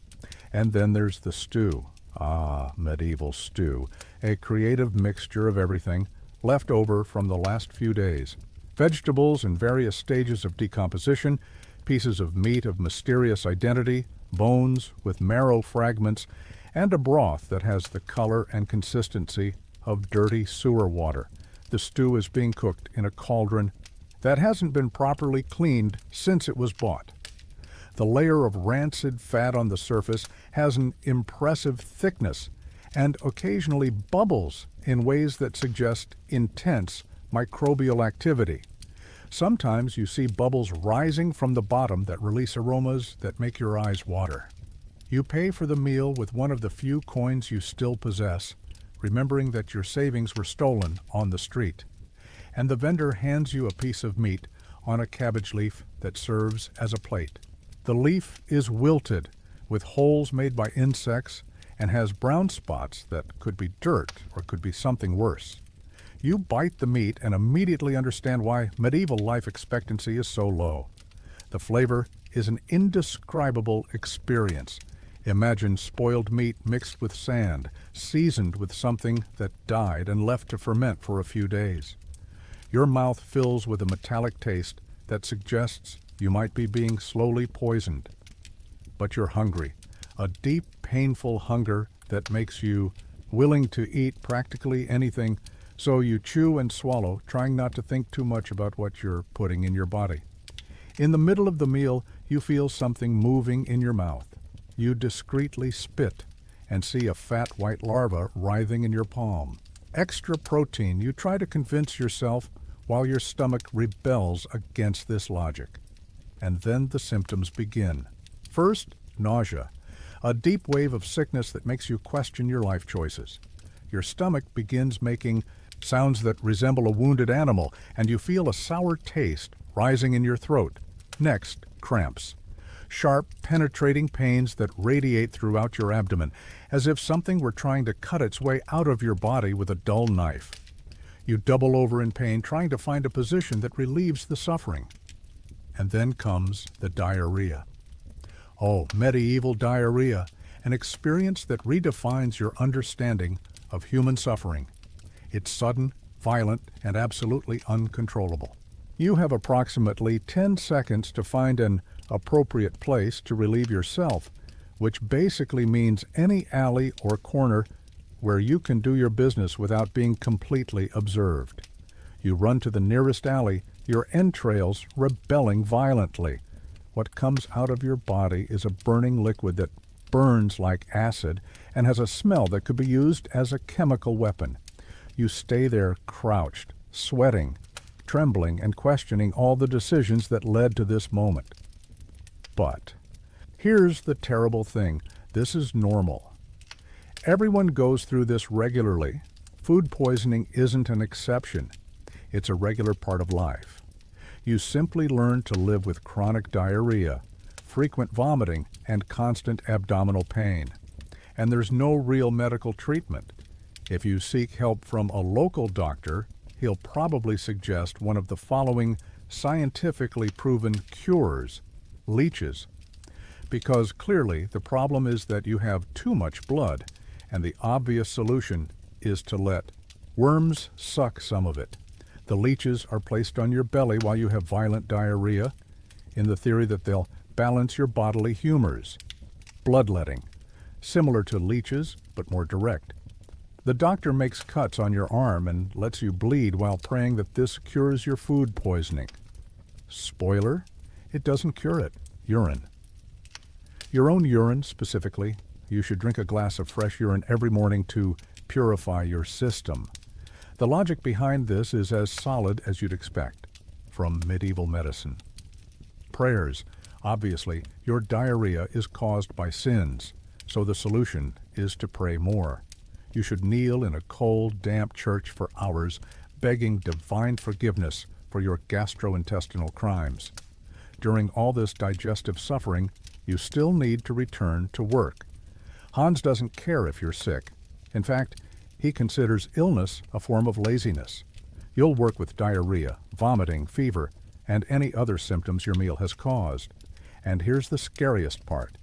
And then there's the stew. Ah, medieval stew, a creative mixture of everything left over from the last few days. Vegetables in various stages of decomposition, pieces of meat of mysterious identity, bones with marrow fragments, and a broth that has the color and consistency of dirty sewer water. The stew is being cooked in a cauldron that hasn't been properly cleaned since it was bought. The layer of rancid fat on the surface has an impressive thickness and occasionally bubbles in ways that suggest intense microbial activity. Sometimes you see bubbles rising from the bottom that release aromas that make your eyes water. You pay for the meal with one of the few coins you still possess, remembering that your savings were stolen on the street. And the vendor hands you a piece of meat on a cabbage leaf that serves as a plate. The leaf is wilted, with holes made by insects, and has brown spots that could be dirt or could be something worse. You bite the meat and immediately understand why medieval life expectancy is so low. The flavor is an indescribable experience. Imagine spoiled meat mixed with sand, seasoned with something that died and left to ferment for a few days. Your mouth fills with a metallic taste that suggests you might be being slowly poisoned. But you're hungry, a deep, painful hunger that makes you willing to eat practically anything, so you chew and swallow, trying not to think too much about what you're putting in your body. In the middle of the meal, you feel something moving in your mouth. You discreetly spit and see a fat white larva writhing in your palm. Extra protein, you try to convince yourself while your stomach rebels against this logic. And then the symptoms begin. First, nausea, a deep wave of sickness that makes you question your life choices. Your stomach begins making sounds that resemble a wounded animal, and you feel a sour taste rising in your throat. Next, cramps. Sharp, penetrating pains that radiate throughout your abdomen, as if something were trying to cut its way out of your body with a dull knife. You double over in pain, trying to find a position that relieves the suffering. And then comes the diarrhea. Oh, medieval diarrhea, an experience that redefines your understanding of human suffering. It's sudden, violent, and absolutely uncontrollable. You have approximately 10 seconds to find an appropriate place to relieve yourself, which basically means any alley or corner where you can do your business without being completely observed. You run to the nearest alley, your entrails rebelling violently. What comes out of your body is a burning liquid that burns like acid and has a smell that could be used as a chemical weapon. You stay there crouched, sweating, trembling, and questioning all the decisions that led to this moment. But here's the terrible thing. This is normal. Everyone goes through this regularly. Food poisoning isn't an exception. It's a regular part of life. You simply learn to live with chronic diarrhea, frequent vomiting, and constant abdominal pain. And there's no real medical treatment. If you seek help from a local doctor, he'll probably suggest one of the following scientifically proven cures: leeches. Because clearly the problem is that you have too much blood, and the obvious solution is to let worms suck some of it. The leeches are placed on your belly while you have violent diarrhea, in the theory that they'll balance your bodily humors. Bloodletting, similar to leeches but more direct. The doctor makes cuts on your arm and lets you bleed while praying that this cures your food poisoning. Spoiler, it doesn't cure it. Urine. Your own urine, specifically. You should drink a glass of fresh urine every morning to purify your system. The logic behind this is as solid as you'd expect from medieval medicine. Prayers. Obviously, your diarrhea is caused by sins, so the solution is to pray more. You should kneel in a cold, damp church for hours, begging divine forgiveness for your gastrointestinal crimes. During all this digestive suffering, you still need to return to work. Hans doesn't care if you're sick. In fact, he considers illness a form of laziness. You'll work with diarrhea, vomiting, fever, and any other symptoms your meal has caused. And here's the scariest part.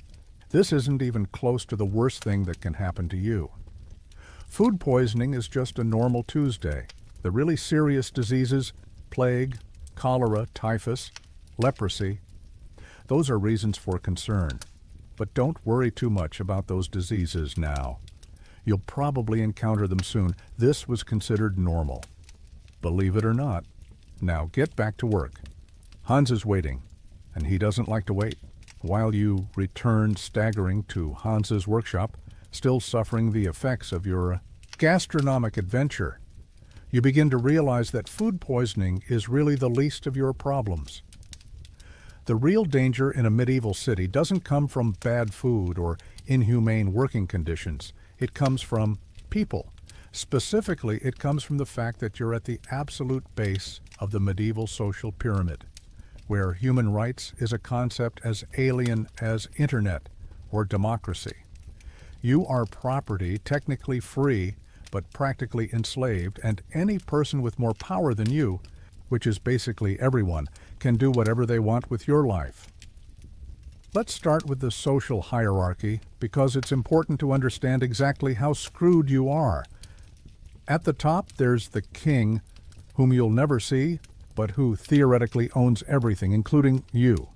This isn't even close to the worst thing that can happen to you. Food poisoning is just a normal Tuesday. The really serious diseases, plague, cholera, typhus, leprosy, those are reasons for concern. But don't worry too much about those diseases now. You'll probably encounter them soon. This was considered normal. Believe it or not. Now get back to work. Hans is waiting, and he doesn't like to wait. While you return staggering to Hans's workshop, still suffering the effects of your gastronomic adventure, you begin to realize that food poisoning is really the least of your problems. The real danger in a medieval city doesn't come from bad food or inhumane working conditions. It comes from people. Specifically, it comes from the fact that you're at the absolute base of the medieval social pyramid, where human rights is a concept as alien as internet or democracy. You are property, technically free, but practically enslaved, and any person with more power than you, which is basically everyone, can do whatever they want with your life. Let's start with the social hierarchy because it's important to understand exactly how screwed you are. At the top, there's the king, whom you'll never see, but who theoretically owns everything, including you.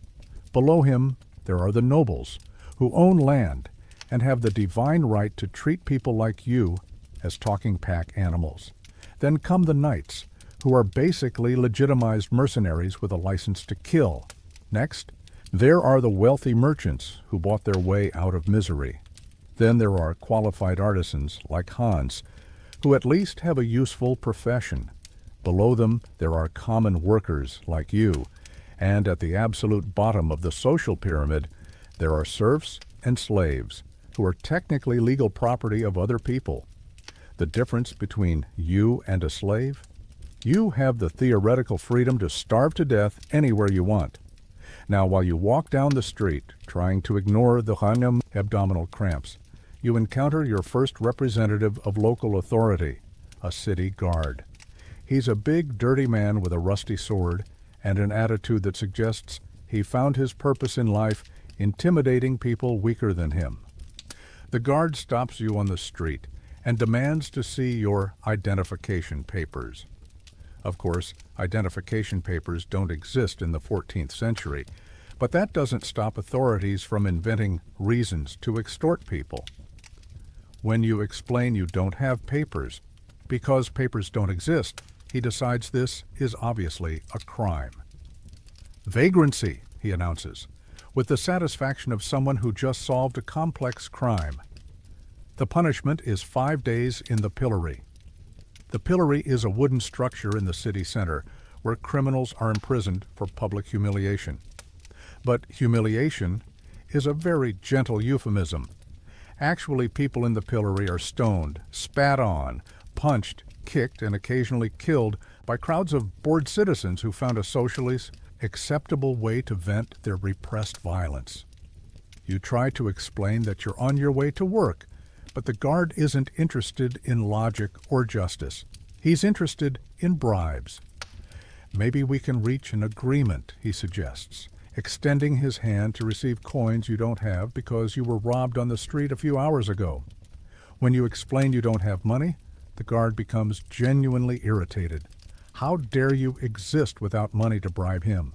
Below him, there are the nobles, who own land and have the divine right to treat people like you as talking pack animals. Then come the knights, who are basically legitimized mercenaries with a license to kill. Next, there are the wealthy merchants who bought their way out of misery. Then there are qualified artisans like Hans, who at least have a useful profession. Below them, there are common workers like you. And at the absolute bottom of the social pyramid, there are serfs and slaves, who are technically legal property of other people. The difference between you and a slave? You have the theoretical freedom to starve to death anywhere you want. Now, while you walk down the street, trying to ignore the abdominal cramps, you encounter your first representative of local authority, a city guard. He's a big, dirty man with a rusty sword and an attitude that suggests he found his purpose in life intimidating people weaker than him. The guard stops you on the street and demands to see your identification papers. Of course, identification papers don't exist in the 14th century, but that doesn't stop authorities from inventing reasons to extort people. When you explain you don't have papers, because papers don't exist, he decides this is obviously a crime. Vagrancy, he announces, with the satisfaction of someone who just solved a complex crime. The punishment is 5 days in the pillory. The pillory is a wooden structure in the city center where criminals are imprisoned for public humiliation. But humiliation is a very gentle euphemism. Actually, people in the pillory are stoned, spat on, punched, kicked, and occasionally killed by crowds of bored citizens who found a socially acceptable way to vent their repressed violence. You try to explain that you're on your way to work, but the guard isn't interested in logic or justice. He's interested in bribes. Maybe we can reach an agreement, he suggests, extending his hand to receive coins you don't have because you were robbed on the street a few hours ago. When you explain you don't have money, the guard becomes genuinely irritated. How dare you exist without money to bribe him?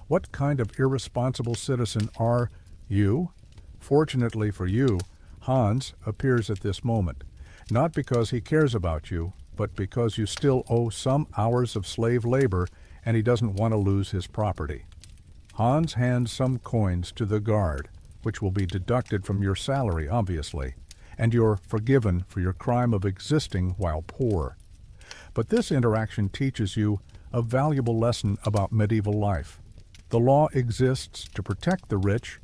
What kind of irresponsible citizen are you? Fortunately for you, Hans appears at this moment. Not because he cares about you, but because you still owe some hours of slave labor and he doesn't want to lose his property. Hans hands some coins to the guard, which will be deducted from your salary, obviously, and you're forgiven for your crime of existing while poor. But this interaction teaches you a valuable lesson about medieval life. The law exists to protect the rich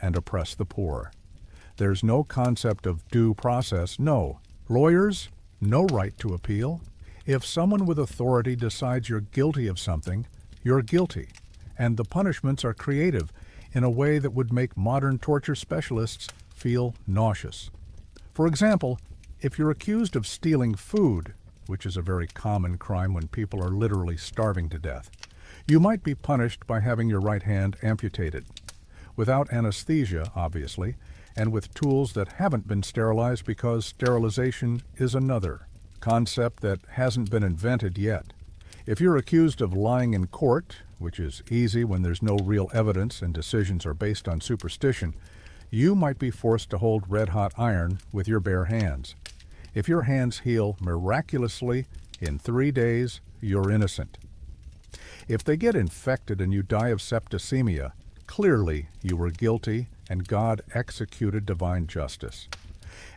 and oppress the poor. There's no concept of due process, no. Lawyers, no right to appeal. If someone with authority decides you're guilty of something, you're guilty, and the punishments are creative in a way that would make modern torture specialists feel nauseous. For example, if you're accused of stealing food, which is a very common crime when people are literally starving to death, you might be punished by having your right hand amputated. Without anesthesia, obviously, and with tools that haven't been sterilized because sterilization is another concept that hasn't been invented yet. If you're accused of lying in court, which is easy when there's no real evidence and decisions are based on superstition, you might be forced to hold red-hot iron with your bare hands. If your hands heal miraculously, in 3 days, you're innocent. If they get infected and you die of septicemia, clearly you were guilty and God executed divine justice.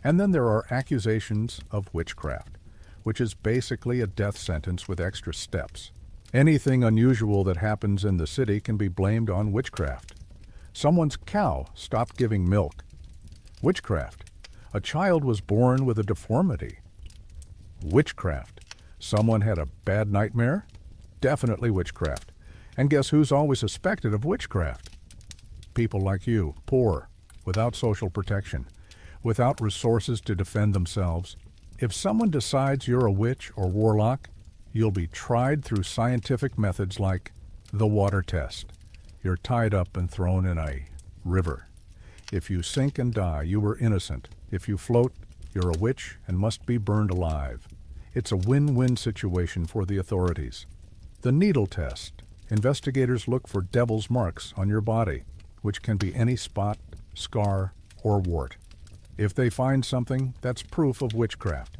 And then there are accusations of witchcraft, which is basically a death sentence with extra steps. Anything unusual that happens in the city can be blamed on witchcraft. Someone's cow stopped giving milk. Witchcraft. A child was born with a deformity. Witchcraft. Someone had a bad nightmare. Definitely witchcraft. And guess who's always suspected of witchcraft? People like you, poor, without social protection, without resources to defend themselves. If someone decides you're a witch or warlock, you'll be tried through scientific methods like the water test. You're tied up and thrown in a river. If you sink and die, you were innocent. If you float, you're a witch and must be burned alive. It's a win-win situation for the authorities. The needle test. Investigators look for devil's marks on your body, which can be any spot, scar, or wart. If they find something, that's proof of witchcraft.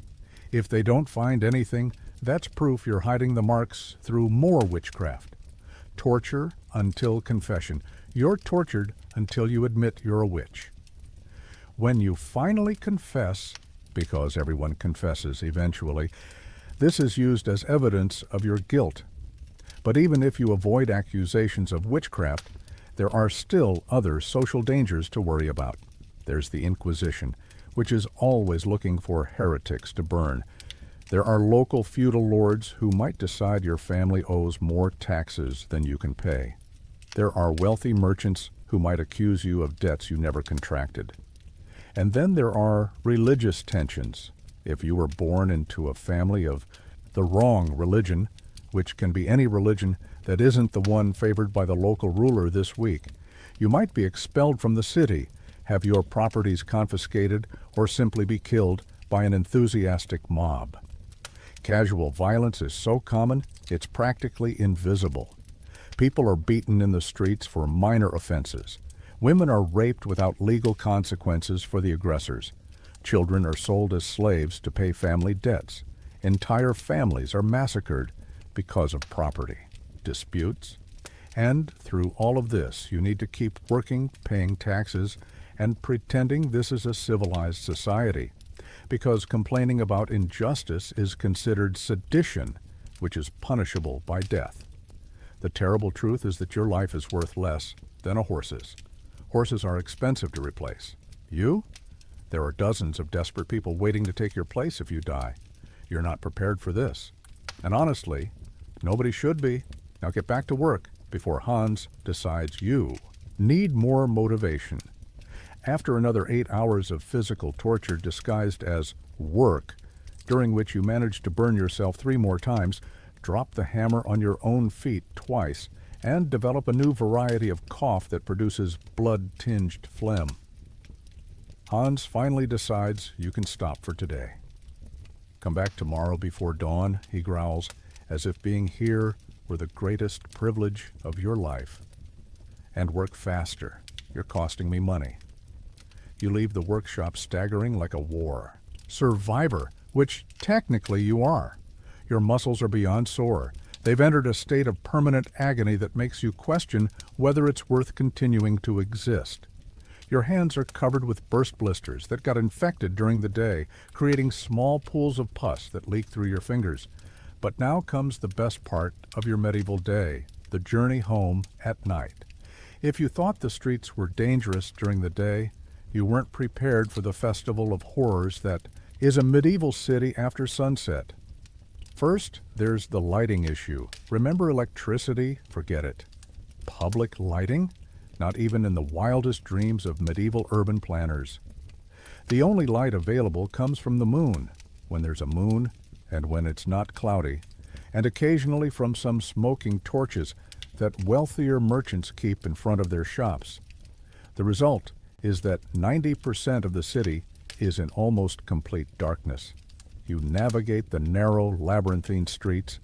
If they don't find anything, that's proof you're hiding the marks through more witchcraft. Torture until confession. You're tortured until you admit you're a witch. When you finally confess, because everyone confesses eventually, this is used as evidence of your guilt. But even if you avoid accusations of witchcraft, there are still other social dangers to worry about. There's the Inquisition, which is always looking for heretics to burn. There are local feudal lords who might decide your family owes more taxes than you can pay. There are wealthy merchants who might accuse you of debts you never contracted. And then there are religious tensions. If you were born into a family of the wrong religion, which can be any religion that isn't the one favored by the local ruler this week, you might be expelled from the city, have your properties confiscated, or simply be killed by an enthusiastic mob. Casual violence is so common, it's practically invisible. People are beaten in the streets for minor offenses. Women are raped without legal consequences for the aggressors. Children are sold as slaves to pay family debts. Entire families are massacred because of property disputes. And through all of this, you need to keep working, paying taxes, and pretending this is a civilized society, because complaining about injustice is considered sedition, which is punishable by death. The terrible truth is that your life is worth less than a horse's. Horses are expensive to replace. You? There are dozens of desperate people waiting to take your place if you die. You're not prepared for this. And honestly, nobody should be. Now get back to work before Hans decides you need more motivation. After another 8 hours of physical torture disguised as work, during which you managed to burn yourself 3 more times, drop the hammer on your own feet twice, and develop a new variety of cough that produces blood-tinged phlegm. Hans finally decides you can stop for today. Come back tomorrow before dawn, he growls, as if being here were the greatest privilege of your life. And work faster. You're costing me money. You leave the workshop staggering like a war. survivor, which technically you are. Your muscles are beyond sore. They've entered a state of permanent agony that makes you question whether it's worth continuing to exist. Your hands are covered with burst blisters that got infected during the day, creating small pools of pus that leak through your fingers. But now comes the best part of your medieval day, the journey home at night. If you thought the streets were dangerous during the day, you weren't prepared for the festival of horrors that is a medieval city after sunset. First, there's the lighting issue. Remember electricity? Forget it. Public lighting? Not even in the wildest dreams of medieval urban planners. The only light available comes from the moon, when there's a moon and when it's not cloudy, and occasionally from some smoking torches that wealthier merchants keep in front of their shops. The result is that 90% of the city is in almost complete darkness. You navigate the narrow, labyrinthine streets,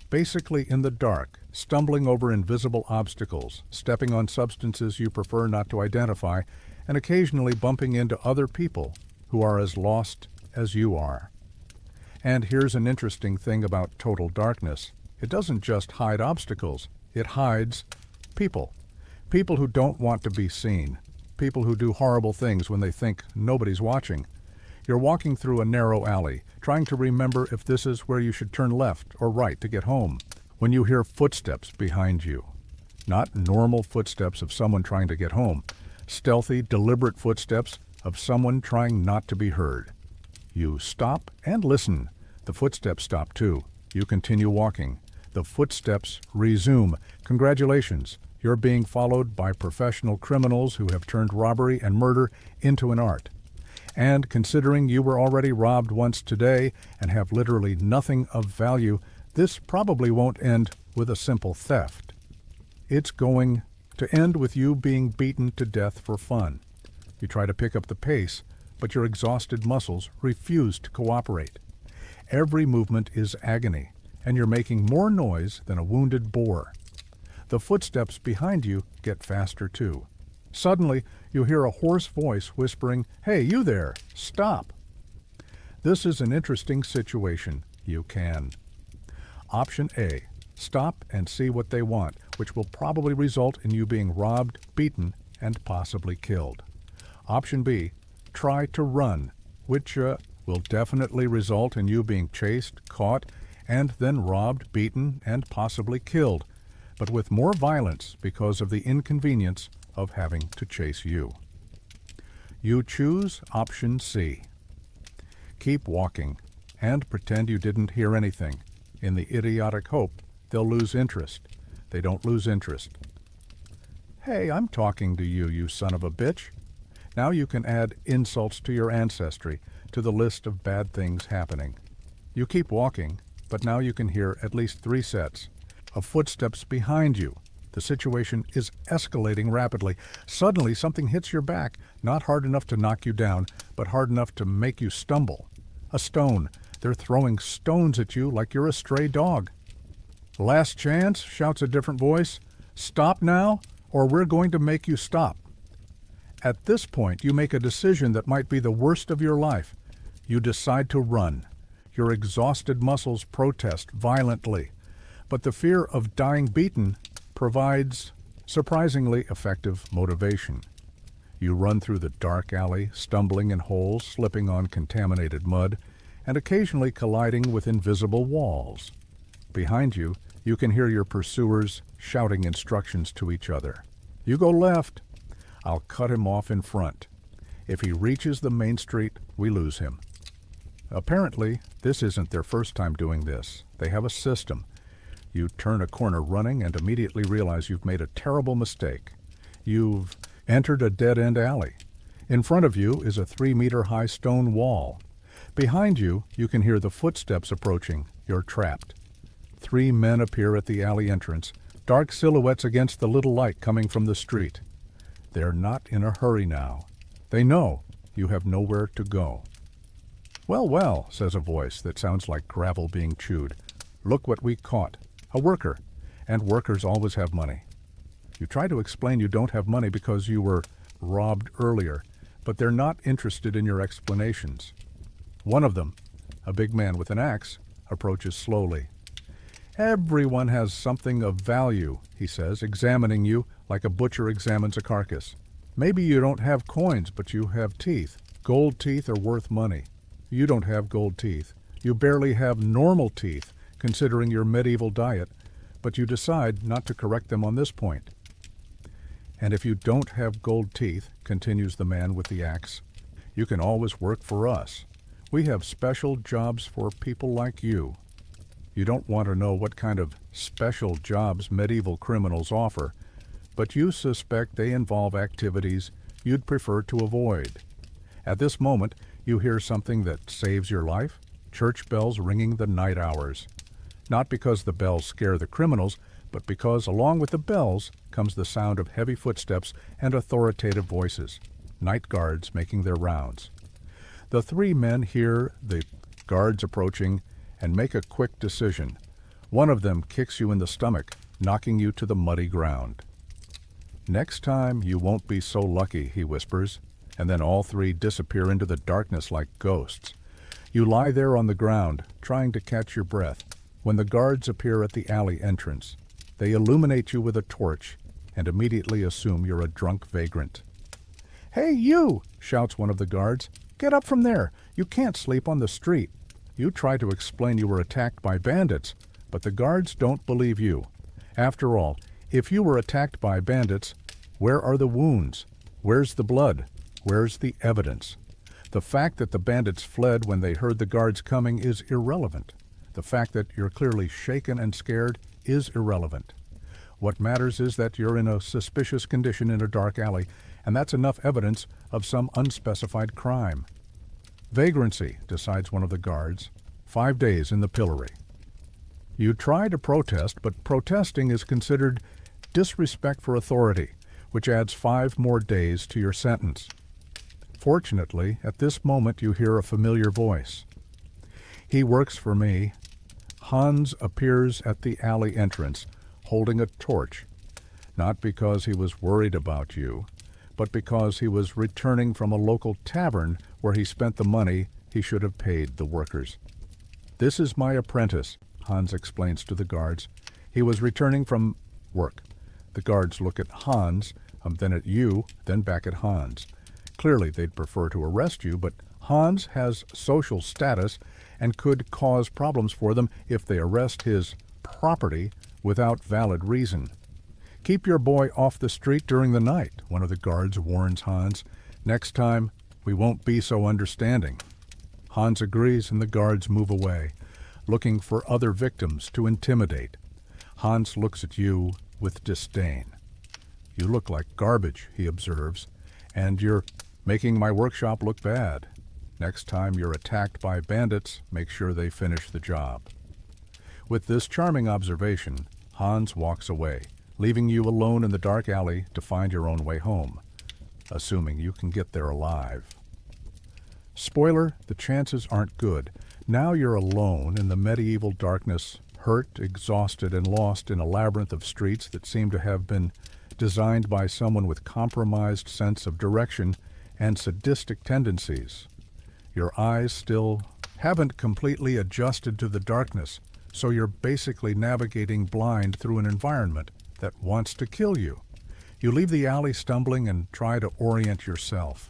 basically in the dark, stumbling over invisible obstacles, stepping on substances you prefer not to identify, and occasionally bumping into other people who are as lost as you are. And here's an interesting thing about total darkness. It doesn't just hide obstacles, it hides people. People who don't want to be seen. People who do horrible things when they think nobody's watching. You're walking through a narrow alley, trying to remember if this is where you should turn left or right to get home, when you hear footsteps behind you. Not normal footsteps of someone trying to get home. Stealthy, deliberate footsteps of someone trying not to be heard. You stop and listen. The footsteps stop too. You continue walking. The footsteps resume. Congratulations. You're being followed by professional criminals who have turned robbery and murder into an art. And considering you were already robbed once today and have literally nothing of value, this probably won't end with a simple theft. It's going to end with you being beaten to death for fun. You try to pick up the pace, but your exhausted muscles refuse to cooperate. Every movement is agony, and you're making more noise than a wounded boar. The footsteps behind you get faster too. Suddenly, you hear a hoarse voice whispering, "Hey, you there, stop." This is an interesting situation. You can. Option A, stop and see what they want, which will probably result in you being robbed, beaten, and possibly killed. Option B, try to run, which will definitely result in you being chased, caught, and then robbed, beaten, and possibly killed, but with more violence because of the inconvenience of having to chase you. You choose option C. Keep walking and pretend you didn't hear anything, in the idiotic hope they'll lose interest. They don't lose interest. "Hey, I'm talking to you, you son of a bitch." Now you can add insults to your ancestry, to the list of bad things happening. You keep walking, but now you can hear at least 3 sets of footsteps behind you. The situation is escalating rapidly. Suddenly, something hits your back, not hard enough to knock you down, but hard enough to make you stumble. A stone. They're throwing stones at you like you're a stray dog. "Last chance," shouts a different voice. "Stop now, or we're going to make you stop." At this point, you make a decision that might be the worst of your life. You decide to run. Your exhausted muscles protest violently, but the fear of dying beaten provides surprisingly effective motivation. You run through the dark alley, stumbling in holes, slipping on contaminated mud, and occasionally colliding with invisible walls. Behind you, you can hear your pursuers shouting instructions to each other. "You go left. I'll cut him off in front. If he reaches the main street, we lose him." Apparently, this isn't their first time doing this. They have a system. You turn a corner running and immediately realize you've made a terrible mistake. You've entered a dead-end alley. In front of you is a 3-meter-high stone wall. Behind you, you can hear the footsteps approaching. You're trapped. 3 men appear at the alley entrance, dark silhouettes against the little light coming from the street. They're not in a hurry now. They know you have nowhere to go. "Well, well," says a voice that sounds like gravel being chewed. "Look what we caught. A worker. And workers always have money." You try to explain you don't have money because you were robbed earlier, but they're not interested in your explanations. One of them, a big man with an axe, approaches slowly. "Everyone has something of value," he says, examining you like a butcher examines a carcass. "Maybe you don't have coins, but you have teeth. Gold teeth are worth money. You don't have gold teeth. You barely have normal teeth, considering your medieval diet, but you decide not to correct them on this point. And if you don't have gold teeth," continues the man with the axe, "you can always work for us. We have special jobs for people like you." You don't want to know what kind of special jobs medieval criminals offer, but you suspect they involve activities you'd prefer to avoid. At this moment, you hear something that saves your life: church bells ringing the night hours. Not because the bells scare the criminals, but because along with the bells comes the sound of heavy footsteps and authoritative voices, night guards making their rounds. The three men hear the guards approaching and make a quick decision. One of them kicks you in the stomach, knocking you to the muddy ground. "Next time you won't be so lucky," he whispers, and then all three disappear into the darkness like ghosts. You lie there on the ground, trying to catch your breath, when the guards appear at the alley entrance. They illuminate you with a torch and immediately assume you're a drunk vagrant. "Hey, you!" shouts one of the guards. "Get up from there! You can't sleep on the street." You try to explain you were attacked by bandits, but the guards don't believe you. After all, if you were attacked by bandits, where are the wounds? Where's the blood? Where's the evidence? The fact that the bandits fled when they heard the guards coming is irrelevant. The fact that you're clearly shaken and scared is irrelevant. What matters is that you're in a suspicious condition in a dark alley, and that's enough evidence of some unspecified crime. "Vagrancy," decides one of the guards. 5 days in the pillory. You try to protest, but protesting is considered disrespect for authority, which adds 5 more days to your sentence. Fortunately, at this moment you hear a familiar voice. "He works for me." Hans appears at the alley entrance, holding a torch, not because he was worried about you, but because he was returning from a local tavern where he spent the money he should have paid the workers. "This is my apprentice," Hans explains to the guards. "He was returning from work." The guards look at Hans, then at you, then back at Hans. Clearly they'd prefer to arrest you, but Hans has social status and could cause problems for them if they arrest his property without valid reason. "Keep your boy off the street during the night," one of the guards warns Hans. "Next time, we won't be so understanding." Hans agrees and the guards move away, looking for other victims to intimidate. Hans looks at you with disdain. "You look like garbage," he observes, "and you're making my workshop look bad. Next time you're attacked by bandits, make sure they finish the job." With this charming observation, Hans walks away, leaving you alone in the dark alley to find your own way home, assuming you can get there alive. Spoiler, the chances aren't good. Now you're alone in the medieval darkness, hurt, exhausted, and lost in a labyrinth of streets that seem to have been designed by someone with compromised sense of direction and sadistic tendencies. Your eyes still haven't completely adjusted to the darkness, so you're basically navigating blind through an environment that wants to kill you. You leave the alley stumbling and try to orient yourself.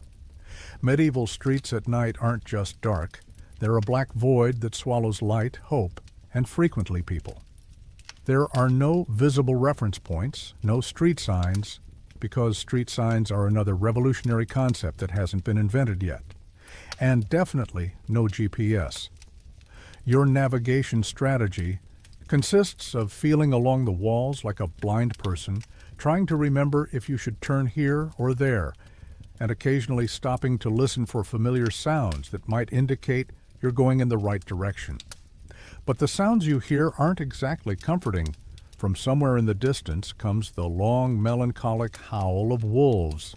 Medieval streets at night aren't just dark. They're a black void that swallows light, hope, and frequently people. There are no visible reference points, no street signs, because street signs are another revolutionary concept that hasn't been invented yet. And definitely no GPS. Your navigation strategy consists of feeling along the walls like a blind person, trying to remember if you should turn here or there, and occasionally stopping to listen for familiar sounds that might indicate you're going in the right direction. But the sounds you hear aren't exactly comforting. From somewhere in the distance comes the long, melancholic howl of wolves.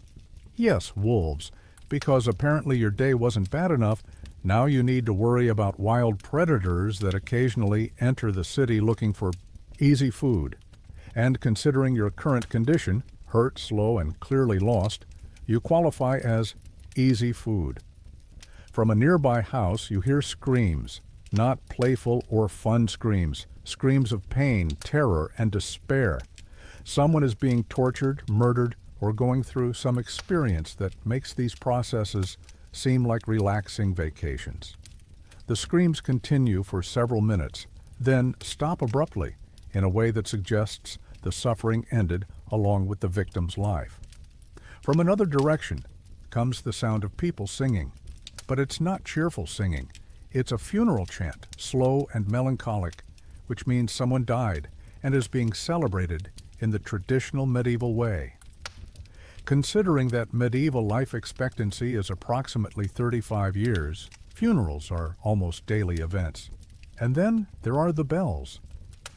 Yes, wolves, because apparently your day wasn't bad enough. Now you need to worry about wild predators that occasionally enter the city looking for easy food. And considering your current condition, hurt, slow, and clearly lost, you qualify as easy food. From a nearby house, you hear screams, not playful or fun screams, screams of pain, terror, and despair. Someone is being tortured, murdered, or going through some experience that makes these processes seem like relaxing vacations. The screams continue for several minutes, then stop abruptly in a way that suggests the suffering ended along with the victim's life. From another direction comes the sound of people singing, but it's not cheerful singing. It's a funeral chant, slow and melancholic, which means someone died and is being celebrated in the traditional medieval way. Considering that medieval life expectancy is approximately 35 years, funerals are almost daily events. And then there are the bells.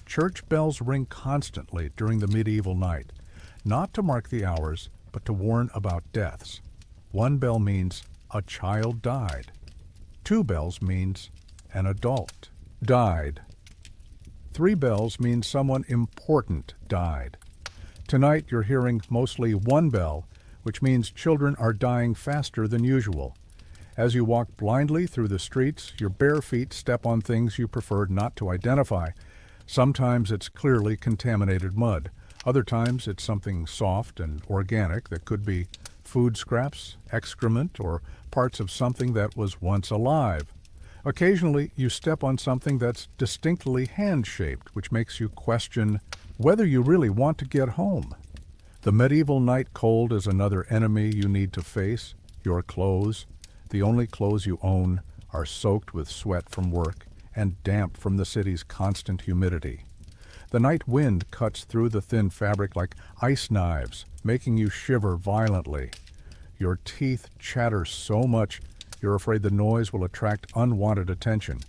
Church bells ring constantly during the medieval night, not to mark the hours, but to warn about deaths. One bell means a child died. 2 bells means an adult died. 3 bells means someone important died. Tonight you're hearing mostly 1 bell, which means children are dying faster than usual. As you walk blindly through the streets, your bare feet step on things you preferred not to identify. Sometimes it's clearly contaminated mud. Other times it's something soft and organic that could be food scraps, excrement, or parts of something that was once alive. Occasionally you step on something that's distinctly hand-shaped, which makes you question whether you really want to get home. The medieval night cold is another enemy you need to face. Your clothes, the only clothes you own, are soaked with sweat from work and damp from the city's constant humidity. The night wind cuts through the thin fabric like ice knives, making you shiver violently. Your teeth chatter so much you're afraid the noise will attract unwanted attention.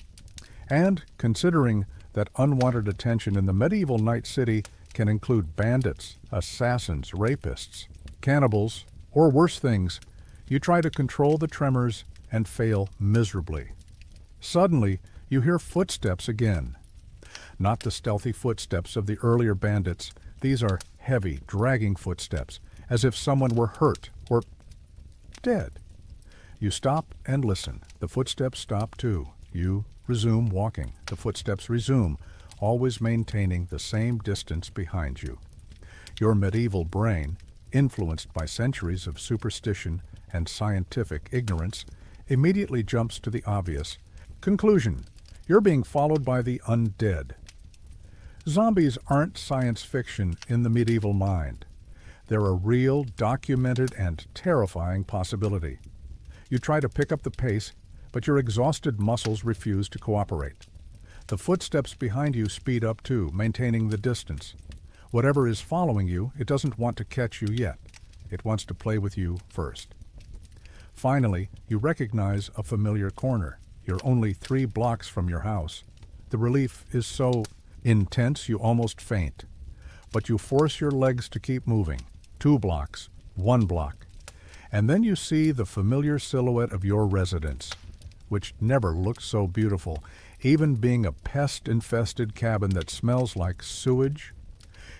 And considering that unwanted attention in the medieval night city can include bandits, assassins, rapists, cannibals, or worse things, you try to control the tremors and fail miserably. Suddenly, you hear footsteps again. Not the stealthy footsteps of the earlier bandits. These are heavy, dragging footsteps, as if someone were hurt or dead. You stop and listen. The footsteps stop too. You resume walking. The footsteps resume, always maintaining the same distance behind you. Your medieval brain, influenced by centuries of superstition and scientific ignorance, immediately jumps to the obvious. Conclusion: you're being followed by the undead. Zombies aren't science fiction in the medieval mind. They're a real, documented, and terrifying possibility. You try to pick up the pace, but your exhausted muscles refuse to cooperate. The footsteps behind you speed up too, maintaining the distance. Whatever is following you, it doesn't want to catch you yet. It wants to play with you first. Finally, you recognize a familiar corner. You're only 3 blocks from your house. The relief is so intense you almost faint. But you force your legs to keep moving. 2 blocks, 1 block. And then you see the familiar silhouette of your residence, which never looked so beautiful, even being a pest-infested cabin that smells like sewage.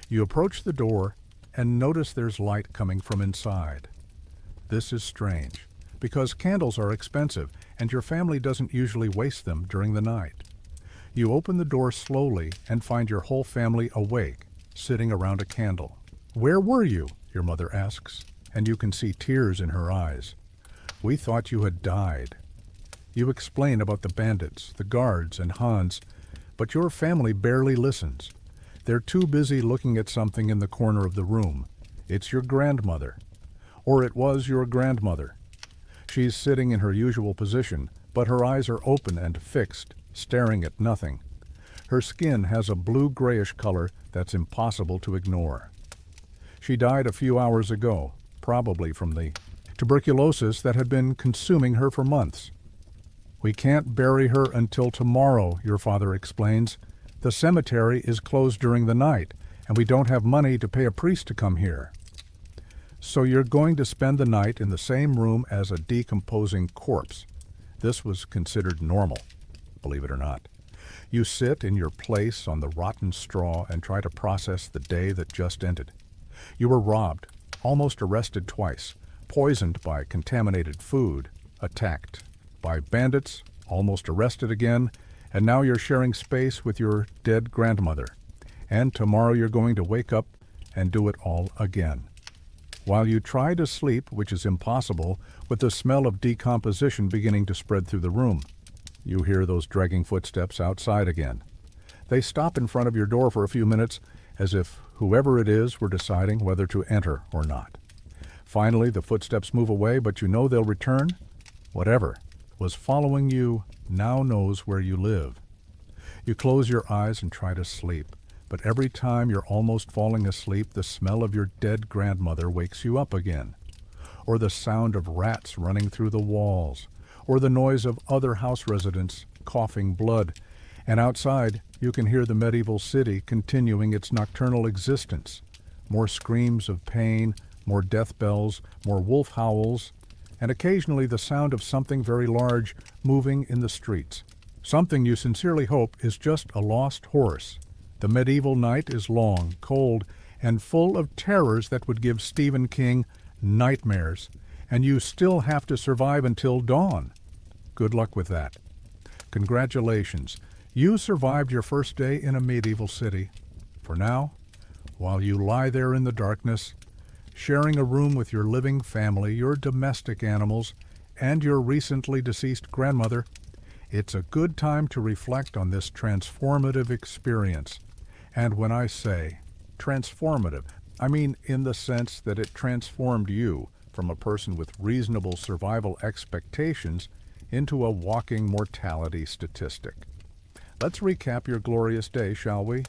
You approach the door and notice there's light coming from inside. This is strange, because candles are expensive and your family doesn't usually waste them during the night. You open the door slowly and find your whole family awake, sitting around a candle. "Where were you?" your mother asks, and you can see tears in her eyes. "We thought you had died." You explain about the bandits, the guards, and Hans, but your family barely listens. They're too busy looking at something in the corner of the room. It's your grandmother. Or it was your grandmother. She's sitting in her usual position, but her eyes are open and fixed, staring at nothing. Her skin has a blue-grayish color that's impossible to ignore. She died a few hours ago, probably from the tuberculosis that had been consuming her for months. "We can't bury her until tomorrow," your father explains. "The cemetery is closed during the night, and we don't have money to pay a priest to come here." So you're going to spend the night in the same room as a decomposing corpse. This was considered normal, believe it or not. You sit in your place on the rotten straw and try to process the day that just ended. You were robbed, almost arrested twice, poisoned by contaminated food, attacked. by bandits, almost arrested again, and now you're sharing space with your dead grandmother. And tomorrow you're going to wake up and do it all again. While you try to sleep, which is impossible, with the smell of decomposition beginning to spread through the room, you hear those dragging footsteps outside again. They stop in front of your door for a few minutes, as if whoever it is were deciding whether to enter or not. Finally, the footsteps move away, but you know they'll return. Whatever was following you now knows where you live. You close your eyes and try to sleep, but every time you're almost falling asleep, the smell of your dead grandmother wakes you up again, or the sound of rats running through the walls, or the noise of other house residents coughing blood, and outside you can hear the medieval city continuing its nocturnal existence. More screams of pain, more death bells, more wolf howls, and occasionally the sound of something very large moving in the streets. Something you sincerely hope is just a lost horse. The medieval night is long, cold, and full of terrors that would give Stephen King nightmares, and you still have to survive until dawn. Good luck with that. Congratulations. You survived your first day in a medieval city. For now, while you lie there in the darkness, sharing a room with your living family, your domestic animals, and your recently deceased grandmother, it's a good time to reflect on this transformative experience. And when I say transformative, I mean in the sense that it transformed you from a person with reasonable survival expectations into a walking mortality statistic. Let's recap your glorious day, shall we?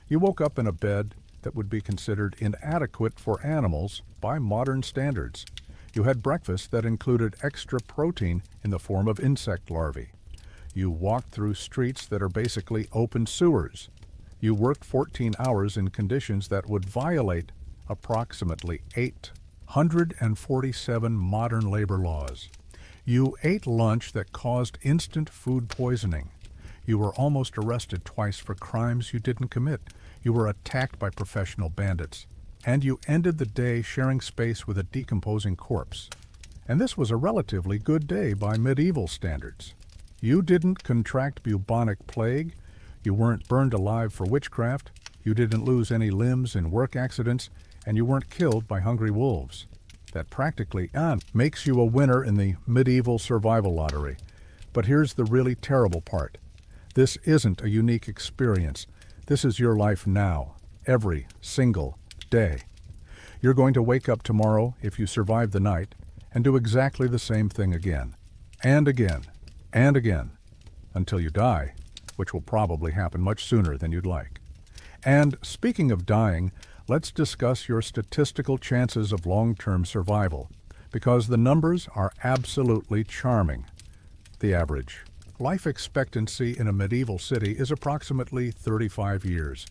You woke up in a bed that would be considered inadequate for animals by modern standards. You had breakfast that included extra protein in the form of insect larvae. You walked through streets that are basically open sewers. You worked 14 hours in conditions that would violate approximately 847 modern labor laws. You ate lunch that caused instant food poisoning. You were almost arrested twice for crimes you didn't commit. You were attacked by professional bandits. And you ended the day sharing space with a decomposing corpse. And this was a relatively good day by medieval standards. You didn't contract bubonic plague. You weren't burned alive for witchcraft. You didn't lose any limbs in work accidents. And you weren't killed by hungry wolves. That practically makes you a winner in the medieval survival lottery. But here's the really terrible part. This isn't a unique experience. This is your life now, every single day. You're going to wake up tomorrow, if you survive the night, and do exactly the same thing again, and again, and again, until you die, which will probably happen much sooner than you'd like. And speaking of dying, let's discuss your statistical chances of long-term survival, because the numbers are absolutely charming. The average life expectancy in a medieval city is approximately 35 years.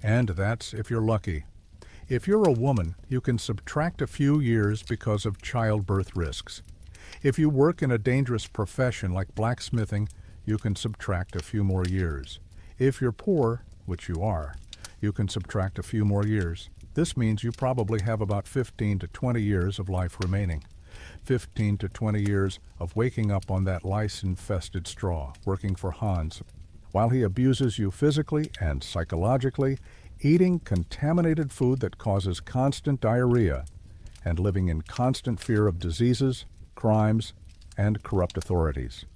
And that's if you're lucky. If you're a woman, you can subtract a few years because of childbirth risks. If you work in a dangerous profession like blacksmithing, you can subtract a few more years. If you're poor, which you are, you can subtract a few more years. This means you probably have about 15 to 20 years of life remaining. 15 to 20 years of waking up on that lice-infested straw, working for Hans, while he abuses you physically and psychologically, eating contaminated food that causes constant diarrhea, and living in constant fear of diseases, crimes, and corrupt authorities.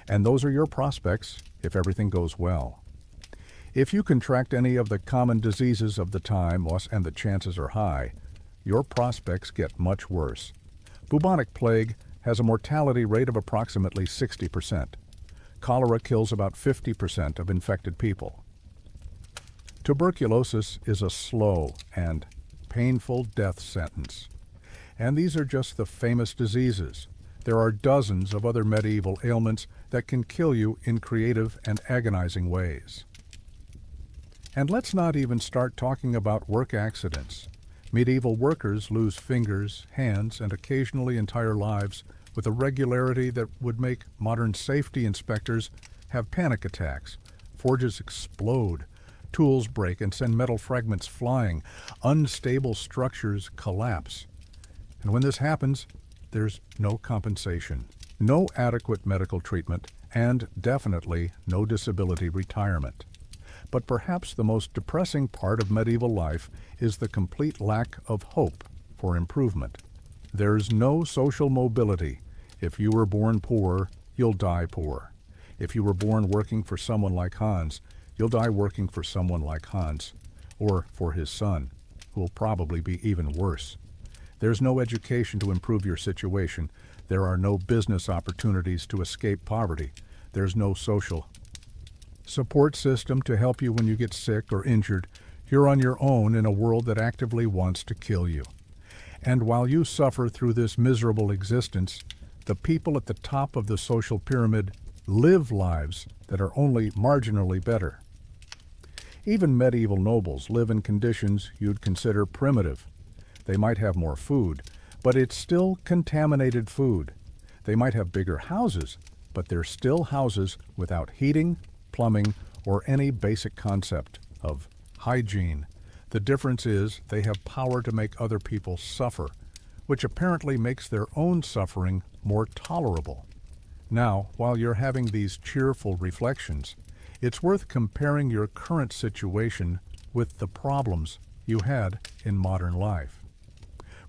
And those are your prospects if everything goes well. If you contract any of the common diseases of the time, and the chances are high, your prospects get much worse. Bubonic plague has a mortality rate of approximately 60%. Cholera kills about 50% of infected people. Tuberculosis is a slow and painful death sentence. And these are just the famous diseases. There are dozens of other medieval ailments that can kill you in creative and agonizing ways. And let's not even start talking about work accidents. Medieval workers lose fingers, hands, and occasionally entire lives with a regularity that would make modern safety inspectors have panic attacks. Forges explode, tools break and send metal fragments flying, unstable structures collapse. And when this happens, there's no compensation. no adequate medical treatment, and definitely no disability retirement. But perhaps the most depressing part of medieval life is the complete lack of hope for improvement. There's no social mobility. If you were born poor, you'll die poor. If you were born working for someone like Hans, you'll die working for someone like Hans, or for his son, who will probably be even worse. There's no education to improve your situation. There are no business opportunities to escape poverty. There's no social support system to help you when you get sick or injured. You're on your own in a world that actively wants to kill you. And while you suffer through this miserable existence, the people at the top of the social pyramid live lives that are only marginally better. Even medieval nobles live in conditions you'd consider primitive. They might have more food, but it's still contaminated food. They might have bigger houses, but they're still houses without heating, plumbing, or any basic concept of hygiene. The difference is they have power to make other people suffer, which apparently makes their own suffering more tolerable. Now, while you're having these cheerful reflections, it's worth comparing your current situation with the problems you had in modern life.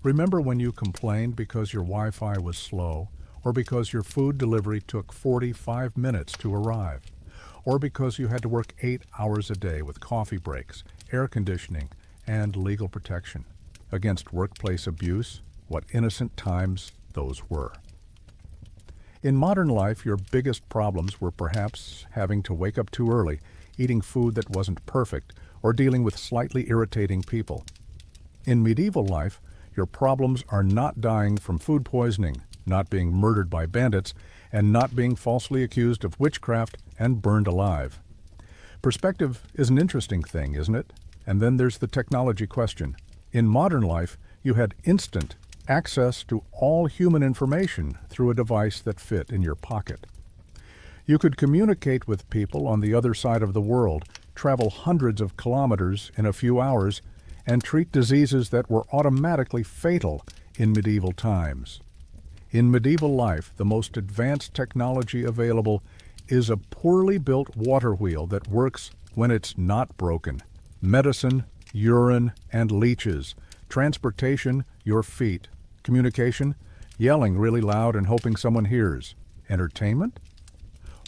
Remember when you complained because your Wi-Fi was slow, or because your food delivery took 45 minutes to arrive, or because you had to work 8 hours a day with coffee breaks, air conditioning, and legal protection against workplace abuse? What innocent times those were. In modern life, your biggest problems were perhaps having to wake up too early, eating food that wasn't perfect, or dealing with slightly irritating people. In medieval life, your problems are not dying from food poisoning, not being murdered by bandits, and not being falsely accused of witchcraft and burned alive. Perspective is an interesting thing, isn't it? And then there's the technology question. In modern life, you had instant access to all human information through a device that fit in your pocket. You could communicate with people on the other side of the world, travel hundreds of kilometers in a few hours, and treat diseases that were automatically fatal in medieval times. In medieval life, the most advanced technology available is a poorly built water wheel that works when it's not broken. Medicine, urine, and leeches. Transportation, your feet. Communication, yelling really loud and hoping someone hears. Entertainment,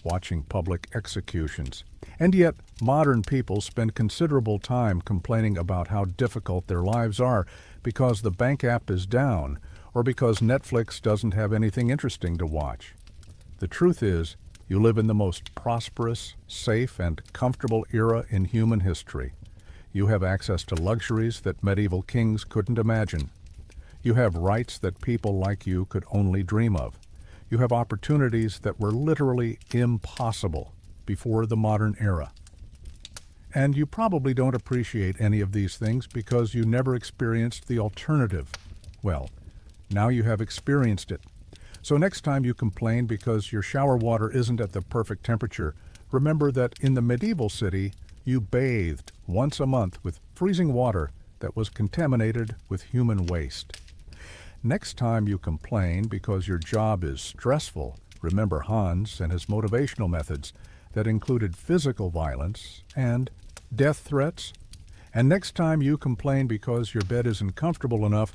watching public executions. And yet, modern people spend considerable time complaining about how difficult their lives are because the bank app is down or because Netflix doesn't have anything interesting to watch. The truth is, you live in the most prosperous, safe, and comfortable era in human history. You have access to luxuries that medieval kings couldn't imagine. You have rights that people like you could only dream of. You have opportunities that were literally impossible before the modern era. And you probably don't appreciate any of these things because you never experienced the alternative. Well, now you have experienced it. So next time you complain because your shower water isn't at the perfect temperature, remember that in the medieval city, you bathed once a month with freezing water that was contaminated with human waste. Next time you complain because your job is stressful, remember Hans and his motivational methods that included physical violence and death threats. And next time you complain because your bed isn't comfortable enough,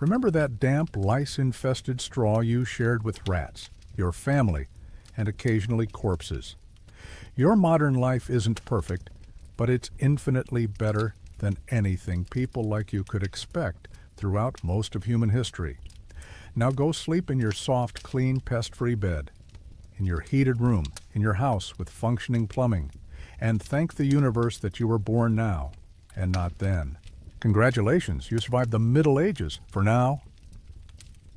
remember that damp, lice-infested straw you shared with rats, your family, and occasionally corpses. Your modern life isn't perfect, but it's infinitely better than anything people like you could expect throughout most of human history. Now go sleep in your soft, clean, pest-free bed, in your heated room, in your house with functioning plumbing, and thank the universe that you were born now and not then. Congratulations, you survived the Middle Ages. For now,